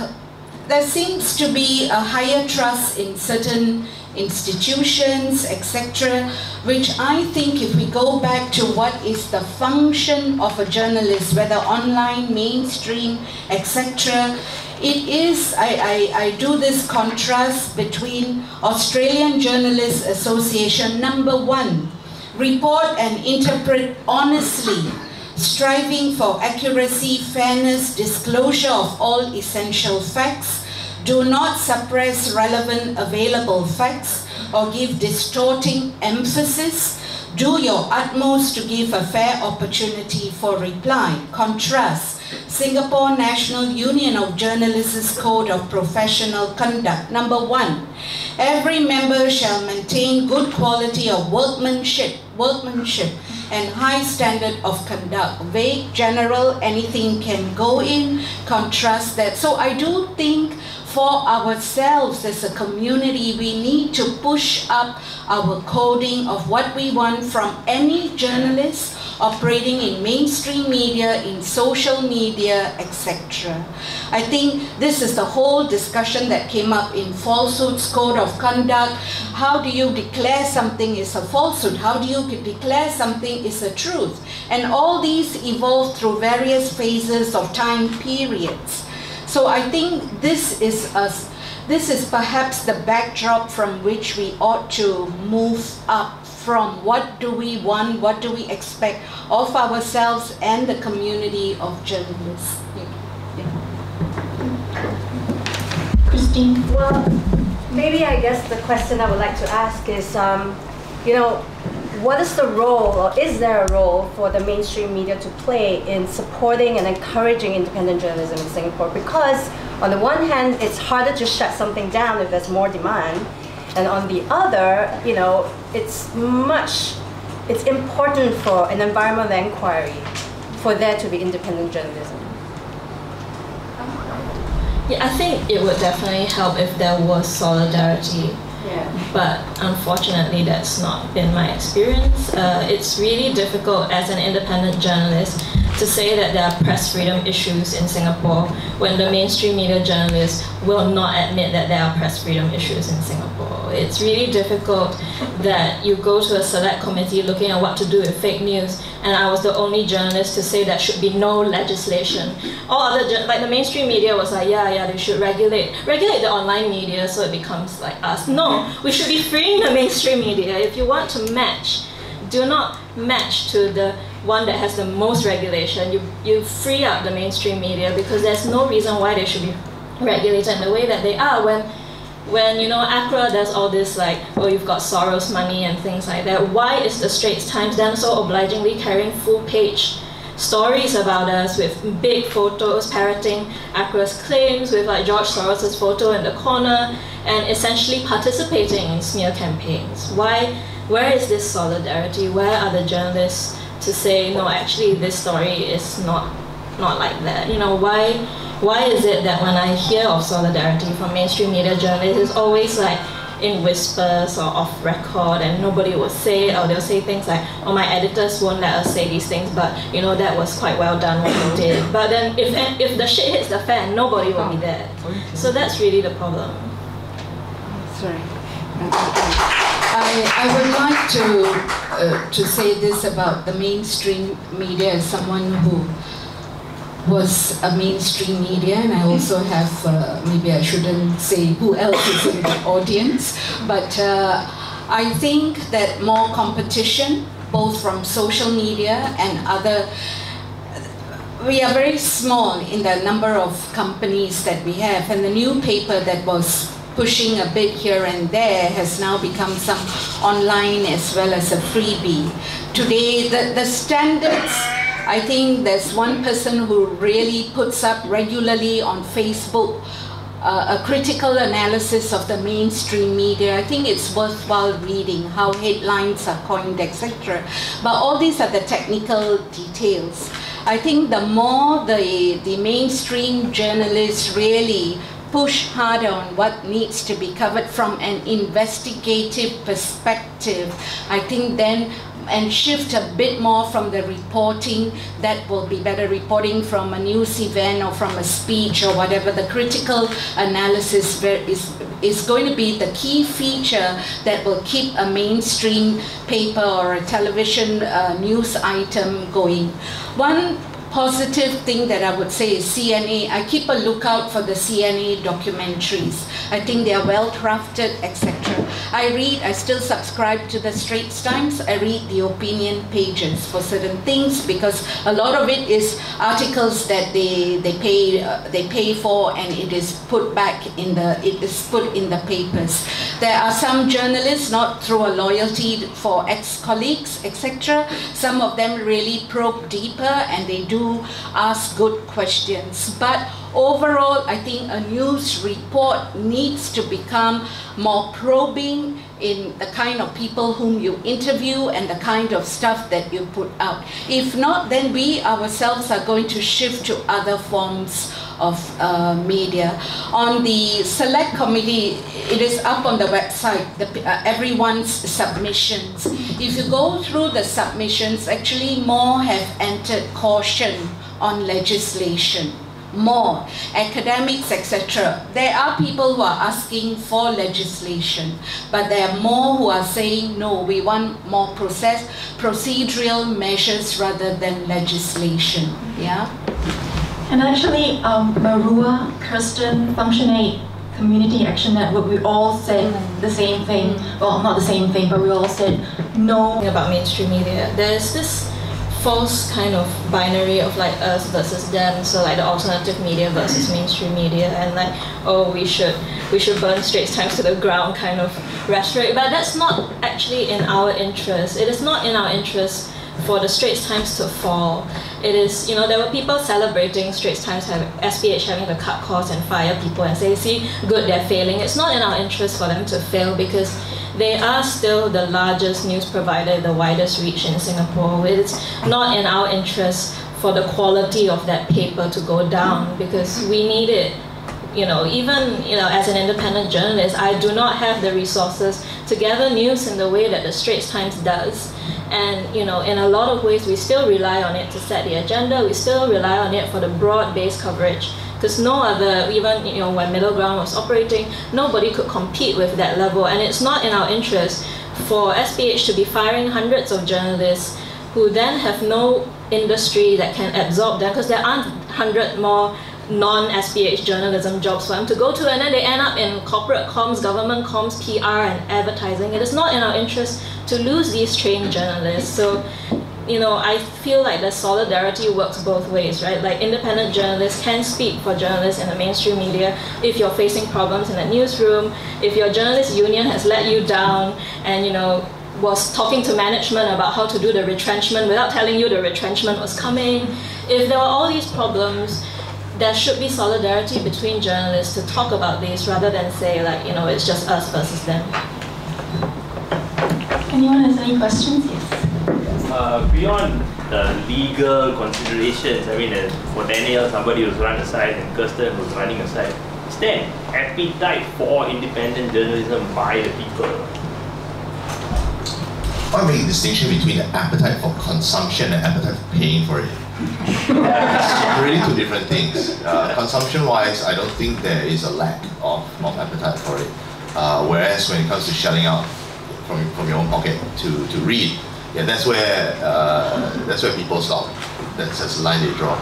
there seems to be a higher trust in certain institutions, etc., which I think if we go back to what is the function of a journalist, whether online, mainstream, etc., it is, I do this contrast between Australian Journalists Association, number 1, report and interpret honestly, striving for accuracy, fairness, disclosure of all essential facts, do not suppress relevant available facts or give distorting emphasis. Do your utmost to give a fair opportunity for reply. Contrast, Singapore National Union of Journalists Code of Professional Conduct. Number 1, every member shall maintain good quality of workmanship and high standard of conduct. Vague, general, anything can go in. Contrast that. So I do think for ourselves as a community, we need to push up our coding of what we want from any journalist operating in mainstream media, in social media, etc. I think this is the whole discussion that came up in falsehoods, code of conduct. How do you declare something is a falsehood? How do you declare something is a truth? And all these evolve through various phases of time periods. So I think this is perhaps the backdrop from which we ought to move up from. What do we want, what do we expect of ourselves and the community of journalists? Christine? Well, maybe I guess the question I would like to ask is, what is the role, or is there a role for the mainstream media to play in supporting and encouraging independent journalism in Singapore? Because on the one hand, it's harder to shut something down if there's more demand, and on the other, it's important for an environment of inquiry for there to be independent journalism. Yeah, I think it would definitely help if there was solidarity. Yeah. But unfortunately, that's not been my experience. It's really difficult as an independent journalist to say that there are press freedom issues in Singapore when the mainstream media journalists will not admit that there are press freedom issues in Singapore. It's really difficult that you go to a select committee looking at what to do with fake news, and I was the only journalist to say there should be no legislation. All other, like the mainstream media was like, yeah, they should regulate the online media so it becomes like us. No, we should be freeing the mainstream media. If you want to match, do not match to the one that has the most regulation. You free up the mainstream media, because there's no reason why they should be regulated in the way that they are. When ACRA does all this, like, oh, you've got Soros money and things like that, why is the Straits Times then so obligingly carrying full-page stories about us with big photos parroting ACRA's claims, with like George Soros' photo in the corner, and essentially participating in smear campaigns? Where is this solidarity? Where are the journalists to say, no, actually this story is not like that? Why is it that when I hear of solidarity from mainstream media journalists, it's always like in whispers or off record, and nobody will say it, or they'll say things like, oh, my editors won't let us say these things, but that was quite well done what you did. But then if the shit hits the fan, nobody will be there. So that's really the problem. Sorry. I would like to say this about the mainstream media as someone who was a mainstream media, and I also have, maybe I shouldn't say who else is in the audience, but I think that more competition, both from social media and other, we are very small in the number of companies that we have, and the new paper that was pushing a bit here and there has now become some online as well as a freebie. Today, the standards, I think there's one person who really puts up regularly on Facebook a critical analysis of the mainstream media. I think it's worthwhile reading how headlines are coined, etc. But all these are the technical details. I think the more the mainstream journalists really push harder on what needs to be covered from an investigative perspective, I think then, and shift a bit more from the reporting, that will be better reporting from a news event or from a speech or whatever. The critical analysis is going to be the key feature that will keep a mainstream paper or a television news item going. One positive thing that I would say is CNA. I keep a lookout for the CNA documentaries. I think they are well crafted, etc. I still subscribe to the Straits Times. I read the opinion pages for certain things, because a lot of it is articles that they pay for, and it is put in the papers. There are some journalists, not through a loyalty for ex-colleagues, etc. Some of them really probe deeper, and they do ask good questions. But overall, I think a news report needs to become more probing in the kind of people whom you interview and the kind of stuff that you put out. If not, then we ourselves are going to shift to other forms of media. On the select committee, it is up on the website, everyone's submissions. If you go through the submissions, actually more have entered caution on legislation. More academics, etc. There are people who are asking for legislation, but there are more who are saying no, we want more procedural measures rather than legislation. Yeah. And actually, Marua, Kirsten, Function 8, Community Action Network, we all said the same thing. Well, not the same thing, but we all said no. About mainstream media, there's this false kind of binary of like us versus them, so like the alternative media versus mainstream media, and like, oh, we should burn Straits Times to the ground kind of rhetoric, but that's not actually in our interest. It is not in our interest for the Straits Times to fall. It is, you know, there were people celebrating Straits Times SPH having to cut costs and fire people and say, see, good, they're failing. It's not in our interest for them to fail because they are still the largest news provider, the widest reach in Singapore. It's not in our interest for the quality of that paper to go down because we need it. You know, even, you know, as an independent journalist, I do not have the resources to gather news in the way that the Straits Times does. And, you know, in a lot of ways, we still rely on it to set the agenda. We still rely on it for the broad-based coverage. Because no other, even, you know, when Middle Ground was operating, nobody could compete with that level. And it's not in our interest for SPH to be firing hundreds of journalists who then have no industry that can absorb them, because there aren't 100 more non-SPH journalism jobs for them to go to, and then they end up in corporate comms, government comms, PR and advertising. It is not in our interest to lose these trained journalists. So, you know, I feel like the solidarity works both ways, right? Like independent journalists can speak for journalists in the mainstream media if you're facing problems in the newsroom, if your journalist union has let you down and, you know, was talking to management about how to do the retrenchment without telling you the retrenchment was coming. If there were all these problems, there should be solidarity between journalists to talk about this rather than say, like, you know, it's just us versus them. Anyone has any questions? Yes. Beyond the legal considerations, I mean, for Daniel, somebody was run aside and Kirsten was running aside. Is there an appetite for independent journalism by the people? I make a distinction between the appetite for consumption and appetite for paying for it. It's really two different things. Consumption-wise, I don't think there is a lack of appetite for it. Whereas when it comes to shelling out from your own pocket to read, yeah, that's where people stop. That's the line they draw.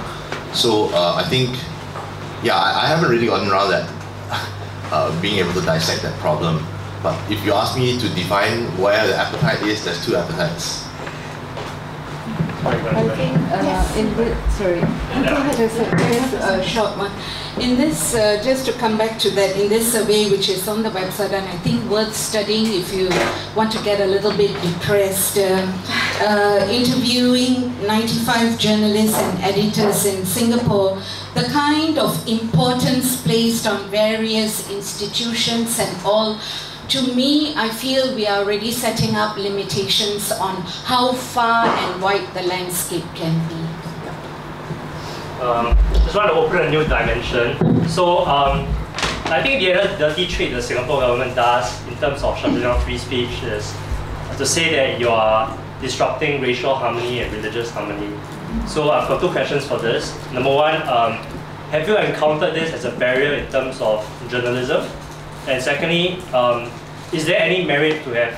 So I think, yeah, I haven't really gotten around that being able to dissect that problem. But if you ask me to define where the appetite is, there's two appetites. I think just a short one. In this, just to come back to that, in this survey which is on the website, and I think worth studying if you want to get a little bit depressed, interviewing 95 journalists and editors in Singapore, the kind of importance placed on various institutions and all. To me, I feel we are already setting up limitations on how far and wide the landscape can be. Just want to open a new dimension. So I think the other dirty trick the Singapore government does in terms of shutting down free speech is to say that you are disrupting racial harmony and religious harmony. So I've got two questions for this. Number one, have you encountered this as a barrier in terms of journalism? And secondly, is there any merit to have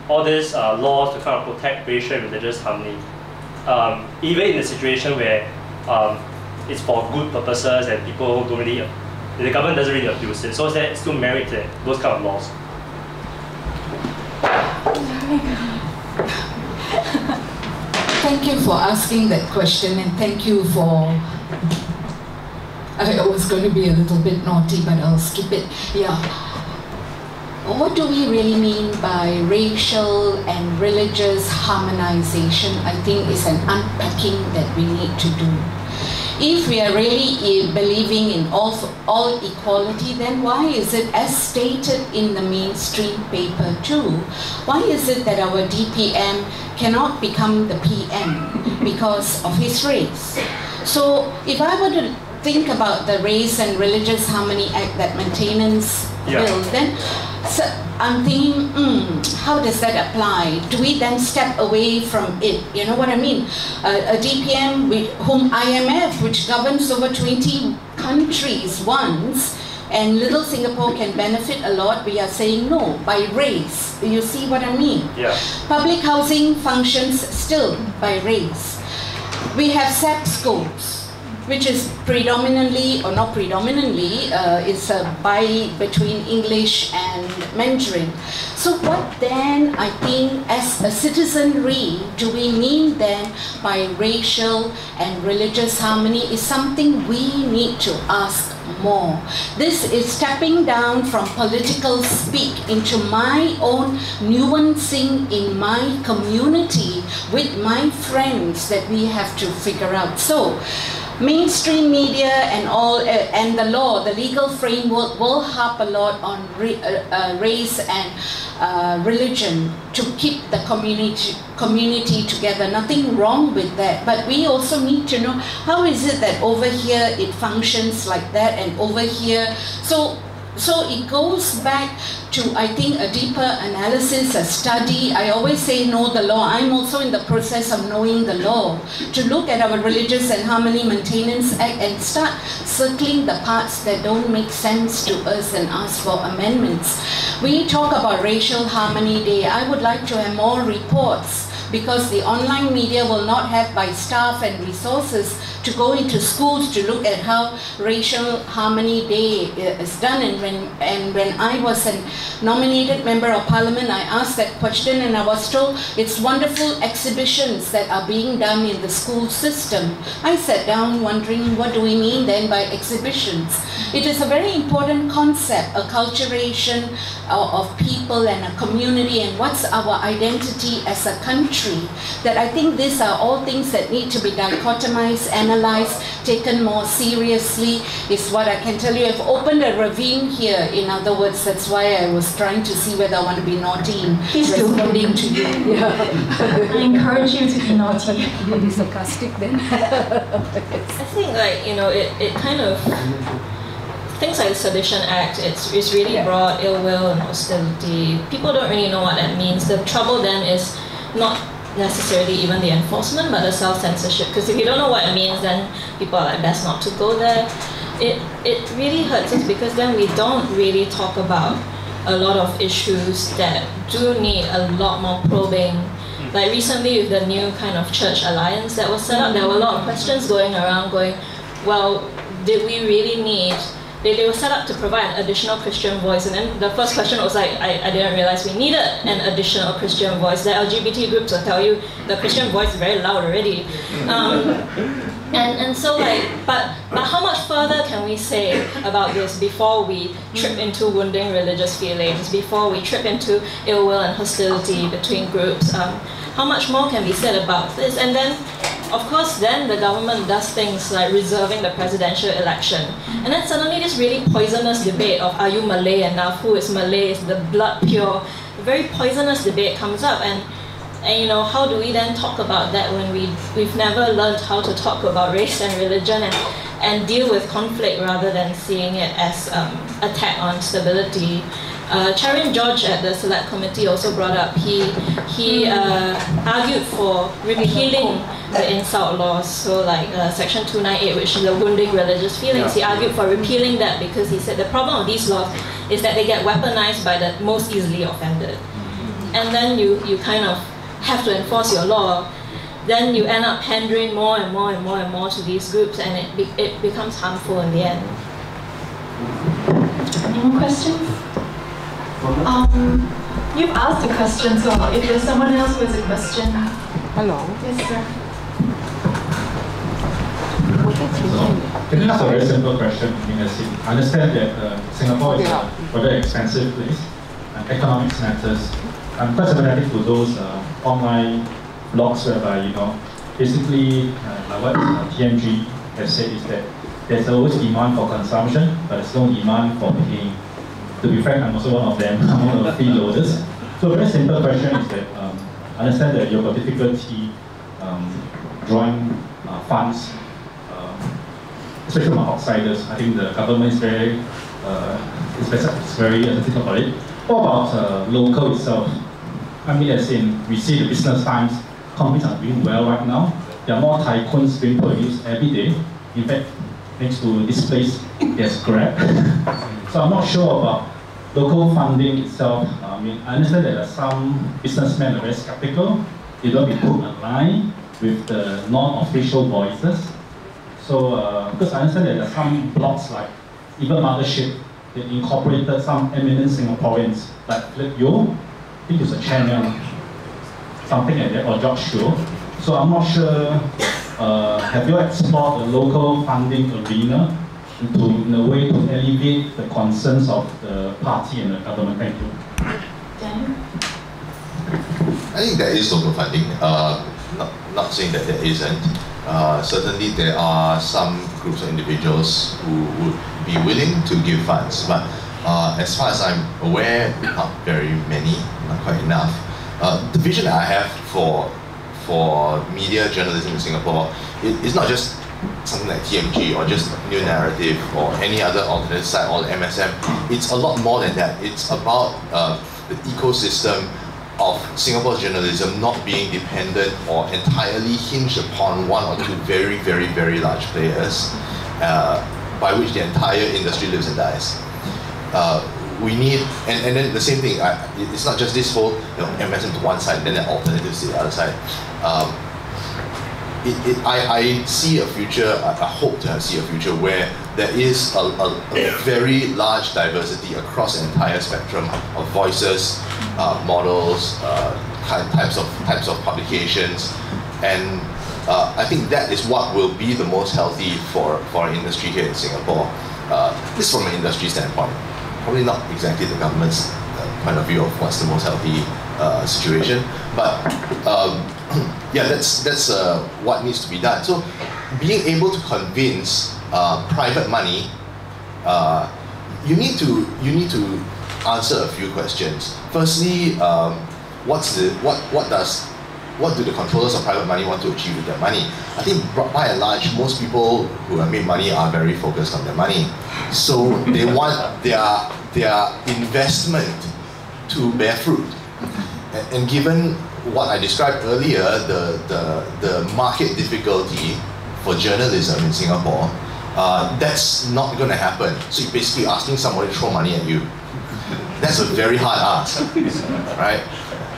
all these laws to kind of protect racial and religious harmony, even in a situation where it's for good purposes and people don't really, the government doesn't really abuse it? So is there still merit to those kind of laws? Thank you for asking that question, and thank you for. I was going to be a little bit naughty, but I'll skip it. Yeah. What do we really mean by racial and religious harmonization? I think is an unpacking that we need to do. If we are really believing in all equality, then why is it, as stated in the mainstream paper too, why is it that our DPM cannot become the PM because of his race? So if I were to think about the Race and Religious Harmony Act, that maintenance bill, then so I'm thinking, how does that apply? Do we then step away from it? You know what I mean? A DPM whom IMF, which governs over 20 countries once, and little Singapore can benefit a lot, we are saying no, by race. You see what I mean? Yeah. Public housing functions still by race. We have SAP schools, which is predominantly, or not predominantly, it's a between English and Mandarin. So what then, I think, as a citizenry, do we mean then by racial and religious harmony is something we need to ask more. This is stepping down from political speak into my own nuancing in my community with my friends that we have to figure out. So, mainstream media and all, and the law, the legal framework will harp a lot on race and religion to keep the community together. Nothing wrong with that, but we also need to know how is it that over here it functions like that and over here. So it goes back to, I think, a deeper analysis, a study. I always say know the law. I'm also in the process of knowing the law, to look at our Religious and Harmony Maintenance Act and start circling the parts that don't make sense to us and ask for amendments. We talk about Racial Harmony Day. I would like to have more reports, because the online media will not have by staff and resources to go into schools to look at how Racial Harmony Day is done. And when I was a nominated member of parliament, I asked that question and I was told it's wonderful exhibitions that are being done in the school system. I sat down wondering, what do we mean then by exhibitions? It is a very important concept, acculturation of people and a community, and what's our identity as a country. That I think these are all things that need to be dichotomized, analyzed, taken more seriously, is what I can tell you. I've opened a ravine here, in other words. That's why I was trying to see whether I want to be naughty in responding to you. Yeah. I encourage you to be naughty. Be sarcastic then. I think, like, you know, it kind of, things like the Sedition Act, it's really broad, ill will and hostility. People don't really know what that means. The trouble then is not necessarily even the enforcement, but the self-censorship. Because if you don't know what it means, then people are like, best not to go there. It really hurts us, because then we don't really talk about a lot of issues that do need a lot more probing. Like recently with the new kind of church alliance that was set up, there were a lot of questions going around going, well, did we really need, they were set up to provide an additional Christian voice, and then the first question was like, I didn't realize we needed an additional Christian voice. The LGBT groups will tell you the Christian voice is very loud already. And so like, but how much further can we say about this before we trip into wounding religious feelings, before we trip into ill will and hostility between groups? How much more can be said about this? And then, of course, then the government does things like reserving the presidential election. And then suddenly this really poisonous debate of, are you Malay enough? Who is Malay? Is the blood pure? A very poisonous debate comes up. And you know, how do we then talk about that when we've never learned how to talk about race and religion and deal with conflict rather than seeing it as attack on stability? Chairman George at the Select Committee also brought up, he argued for repealing the insult laws, so like Section 298, which is the wounding religious feelings. He argued for repealing that because he said the problem of these laws is that they get weaponized by the most easily offended. And then you kind of have to enforce your law, then you end up pandering more and more and more and more to these groups, and it becomes harmful in the end. Any more questions? You've asked a question, so if there's someone else who has a question. Hello. Yes, sir. Can I ask a very simple question? I understand that Singapore is a rather expensive place, and economics matters. I'm quite sympathetic to those online blogs whereby, basically, like what TMG have said is that there's always demand for consumption, but there's no demand for paying. To be frank, I'm also one of them. I'm one of the freeloaders. So a very simple question is that I understand that you've got difficulty drawing funds, especially from outsiders. I think the government is very sensitive about it. What about local itself? I mean, as in, we see the Business Times, companies are doing well right now. There are more tycoons being produced every day. In fact, next to this place, there's Grab. So I'm not sure about local funding itself. I mean, I understand that some businessmen are very skeptical. They don't be put online with the non-official voices. So, because I understand that there are some blogs like even Mothership, they incorporated some eminent Singaporeans like Flip Yo, I think he's a chairman, something like that, or George Shaw. So I'm not sure, have you explored the local funding arena in a way to alleviate the concerns of the party and the government? Thank you. Daniel? I think there is local funding. Not saying that there isn't. Certainly there are some groups of individuals who would be willing to give funds, but as far as I'm aware, not very many, not quite enough. The vision that I have for media journalism in Singapore is not just something like TMG or just New Narrative or any other alternate site or MSM. It's a lot more than that. It's about the ecosystem of Singapore's journalism not being dependent or entirely hinged upon one or two very, very, very large players, by which the entire industry lives and dies. We need, and then the same thing, it's not just this whole MSM to one side, then the alternatives to the other side. I see a future, I hope to see a future where there is a very large diversity across the entire spectrum of voices, models, types of publications, and I think that is what will be the most healthy for our industry here in Singapore. This from an industry standpoint, probably not exactly the government's point of view of what's the most healthy situation, but yeah, that's what needs to be done. So being able to convince private money, you need to answer a few questions. Firstly, what do the controllers of private money want to achieve with their money? I think by and large, most people who have made money are very focused on their money. So they want their investment to bear fruit. And given what I described earlier, the market difficulty for journalism in Singapore, that's not going to happen. So you're basically asking somebody to throw money at you. That's a very hard ask, right?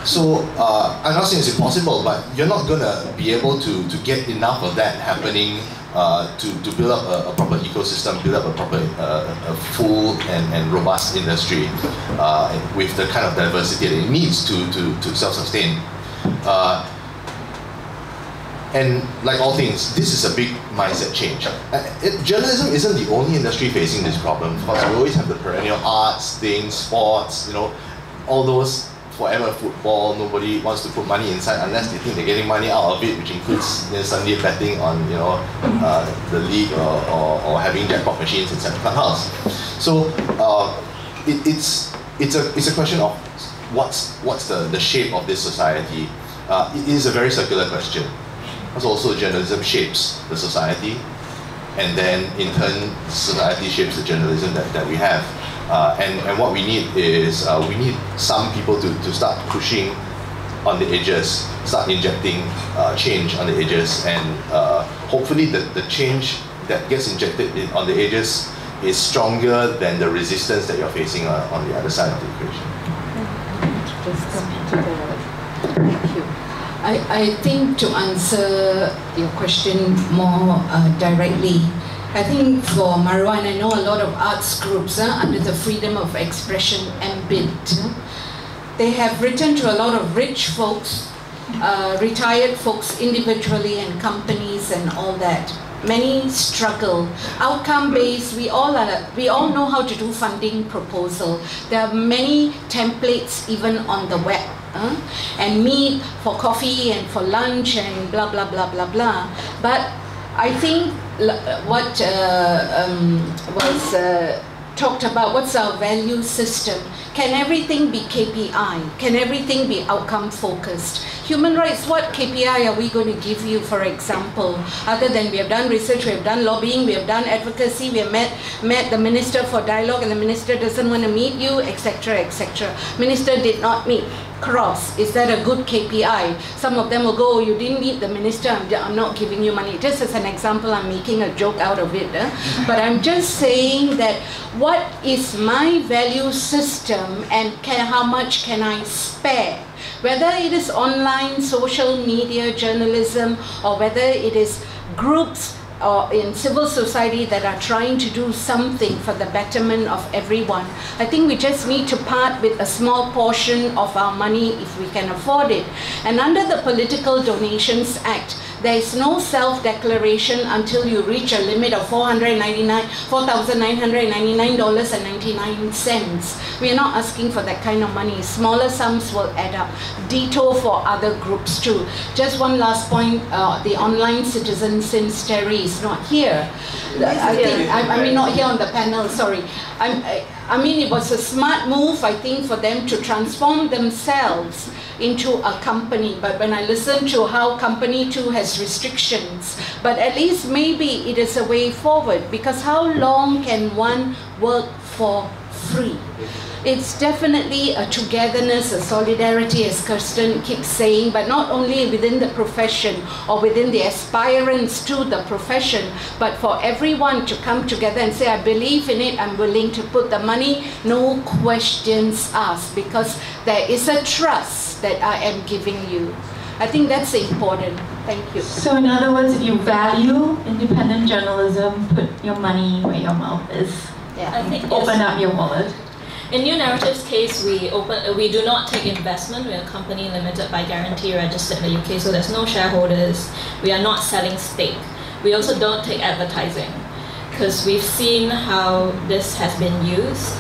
So I'm not saying it's impossible, but you're not going to be able to get enough of that happening to build up a proper ecosystem, build up a proper, a full and robust industry with the kind of diversity that it needs to self-sustain. And like all things, this is a big mindset change. Journalism isn't the only industry facing this problem. Of course, we always have the perennial arts things, sports, all those. Forever football, nobody wants to put money inside unless they think they're getting money out of it, which includes Sunday betting on the league or having jackpot machines inside the clubhouse. So it's a question of what's the shape of this society. It is a very circular question. Because also journalism shapes the society, and then in turn society shapes the journalism that we have. And what we need is we need some people to start pushing on the edges, start injecting change on the edges, and hopefully the change that gets injected on the edges is stronger than the resistance that you're facing on the other side of the equation. Thank you. I think to answer your question more directly, I think for Marwa, and I know a lot of arts groups under the freedom of expression ambit, they have written to a lot of rich folks, retired folks individually and companies and all that. Many struggle. Outcome-based, we all know how to do funding proposal. There are many templates even on the web. And meet for coffee and for lunch and blah, blah, blah, blah, blah. But I think what was talked about, what's our value system? Can everything be KPI? Can everything be outcome focused? Human rights, what KPI are we going to give you, for example? Other than we have done research, we have done lobbying, we have done advocacy, we have met the minister for dialogue and the minister doesn't want to meet you, etc., etc. Minister did not meet. Cross, is that a good KPI? Some of them will go, oh, you didn't meet the minister, I'm not giving you money. Just as an example, I'm making a joke out of it. But I'm just saying that what is my value system and how much can I spare? Whether it is online, social media, journalism, or whether it is groups or in civil society that are trying to do something for the betterment of everyone. I think we just need to part with a small portion of our money if we can afford it. And under the Political Donations Act, there is no self-declaration until you reach a limit of $4,999.99. We are not asking for that kind of money. Smaller sums will add up. Ditto for other groups too. Just one last point, the online citizen, since Terry is not here. I mean not here on the panel, sorry. I mean it was a smart move, I think, for them to transform themselves into a company. But when I listen to how company 2 has restrictions, but at least maybe it is a way forward, because how long can one work for free? It's definitely a togetherness, a solidarity, as Kirsten keeps saying, but not only within the profession or within the aspirants to the profession, but for everyone to come together and say, I believe in it, I'm willing to put the money, no questions asked, because there is a trust that I am giving you. I think that's important. Thank you. So in other words, if you value independent journalism, put your money where your mouth is. Yeah. I think open up your wallet. In New Narrative's case, we do not take investment. We are a company limited by guarantee registered in the UK, so there's no shareholders. We are not selling stake. We also don't take advertising, because we've seen how this has been used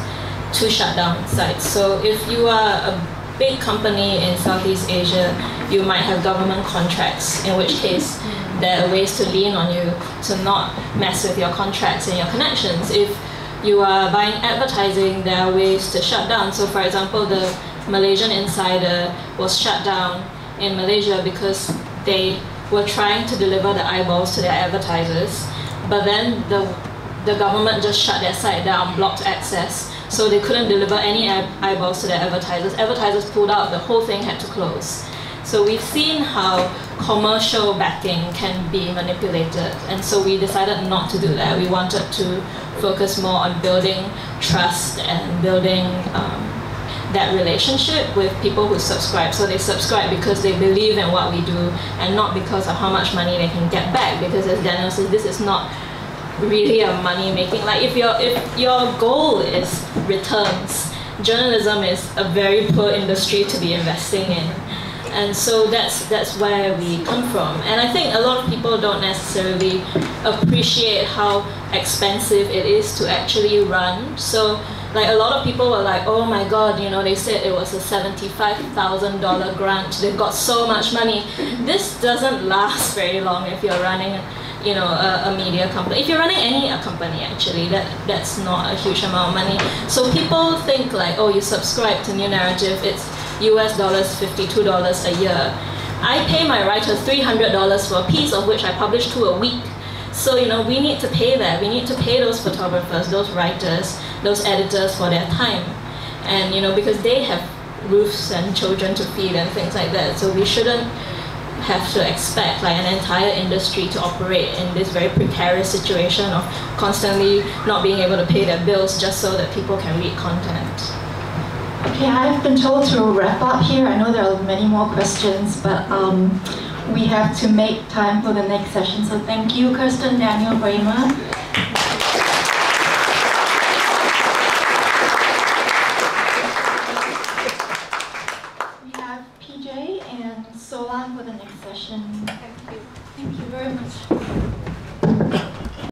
to shut down sites. So if you are a big company in Southeast Asia, you might have government contracts, in which case there are ways to lean on you to not mess with your contracts and your connections. If you are buying advertising, there are ways to shut down. So for example, the Malaysian Insider was shut down in Malaysia because they were trying to deliver the eyeballs to their advertisers, but then the government just shut their site down, blocked access, so they couldn't deliver any eyeballs to their advertisers. Advertisers pulled out, the whole thing had to close. So we've seen how commercial backing can be manipulated, and so we decided not to do that. We wanted to focus more on building trust and building that relationship with people who subscribe. So they subscribe because they believe in what we do and not because of how much money they can get back, because as Daniel says, this is not really a money making. Like if your goal is returns, journalism is a very poor industry to be investing in. And so that's where we come from. And I think a lot of people don't necessarily appreciate how expensive it is to actually run. So like a lot of people were like, oh my God, you know, they said it was a $75,000 grant. They've got so much money. This doesn't last very long if you're running, you know, a media company. If you're running any company, actually, that's not a huge amount of money. So people think like, oh, you subscribe to New Narrative, it's US dollars, $52 a year. I pay my writers $300 for a piece, of which I publish 2 a week. So, you know, we need to pay that. We need to pay those photographers, those writers, those editors for their time. And, you know, because they have roofs and children to feed and things like that. So we shouldn't have to expect like an entire industry to operate in this very precarious situation of constantly not being able to pay their bills just so that people can read content. Okay, I've been told to wrap up here. I know there are many more questions, but we have to make time for the next session. So thank you, Kirsten, Daniel, Braema. We have PJ and Solan for the next session. Thank you. Thank you very much.